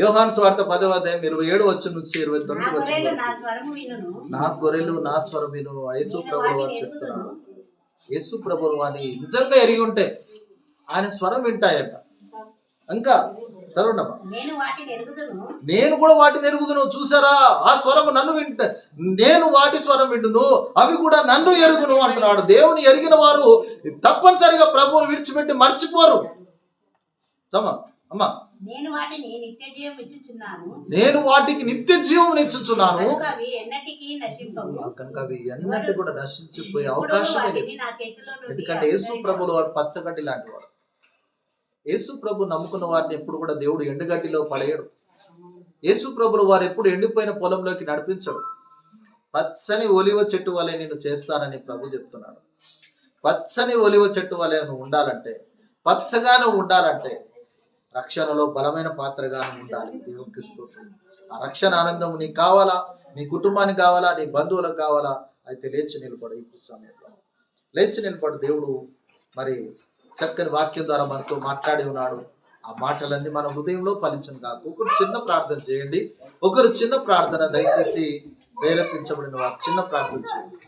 యోహాను సువార్త 10వ అధ్యాయం 27 వచ్చిన నుంచి 29 వచ్చిన నా గొర్రెలు నా స్వరం విను. యేసు ప్రభువుల వారు చెప్తున్నాడు. యేసు ప్రభువుల వారిని నిజంగా ఎరిగి ఉంటే ఆయన స్వరం వింటాయంట. ఇంకా చదవండమ్మా. నేను కూడా వాటిని ఎరుగుదును. చూసారా, ఆ స్వరం నన్ను వింటా, నేను వాటి స్వరం వింటును, అవి కూడా నన్ను ఎరుగును అంటున్నాడు. దేవుని ఎరిగిన వారు తప్పనిసరిగా ప్రభువుని విడిచిపెట్టి మర్చిపోరు. అమ్మా, నేను వాటికి నిత్య జీవం ఇచ్చుచున్నాను, కనుక అవి ఎన్నటి కూడా నశించిపోయే అవకాశమే లేదు. ఎందుకంటే యేసు ప్రభువుల వారు పచ్చగడ్డి లాంటి వారు. యేసు ప్రభు నమ్ముకున్న వారిని ఎప్పుడు కూడా దేవుడు ఎండుగడ్డిలో పడేయడు. యేసు ప్రభుల వారు ఎప్పుడు ఎండిపోయిన పొలంలోకి నడిపించడు. పచ్చని ఒలివ చెట్టు వలె నేను చేస్తానని ప్రభు చెప్తున్నాడు. పచ్చని ఒలివ చెట్టు వలె నువ్వు ఉండాలంటే, పచ్చగా నువ్వు ఉండాలంటే రక్షణలో బలమైన పాత్రగా ఉండాలి. దేవునికి స్తోత్రం. ఆ రక్షణ ఆనందం నీకు కావాలా, నీ కుటుంబానికి కావాలా, నీ బంధువులకు కావాలా, అయితే లేచి నిలబడు. ఇప్పుడు సమయంలో లేచి నిలబడు. దేవుడు మరి చక్కని వాక్యం ద్వారా మనతో మాట్లాడి ఉన్నాడు. ఆ మాటలన్నీ మన హృదయంలో ఫలించను కాక. ఒకరు చిన్న ప్రార్థన చేయండి. ఒకరు చిన్న ప్రార్థన దయచేసి ప్రేరేపించబడిన వారు చిన్న ప్రార్థన చేయండి.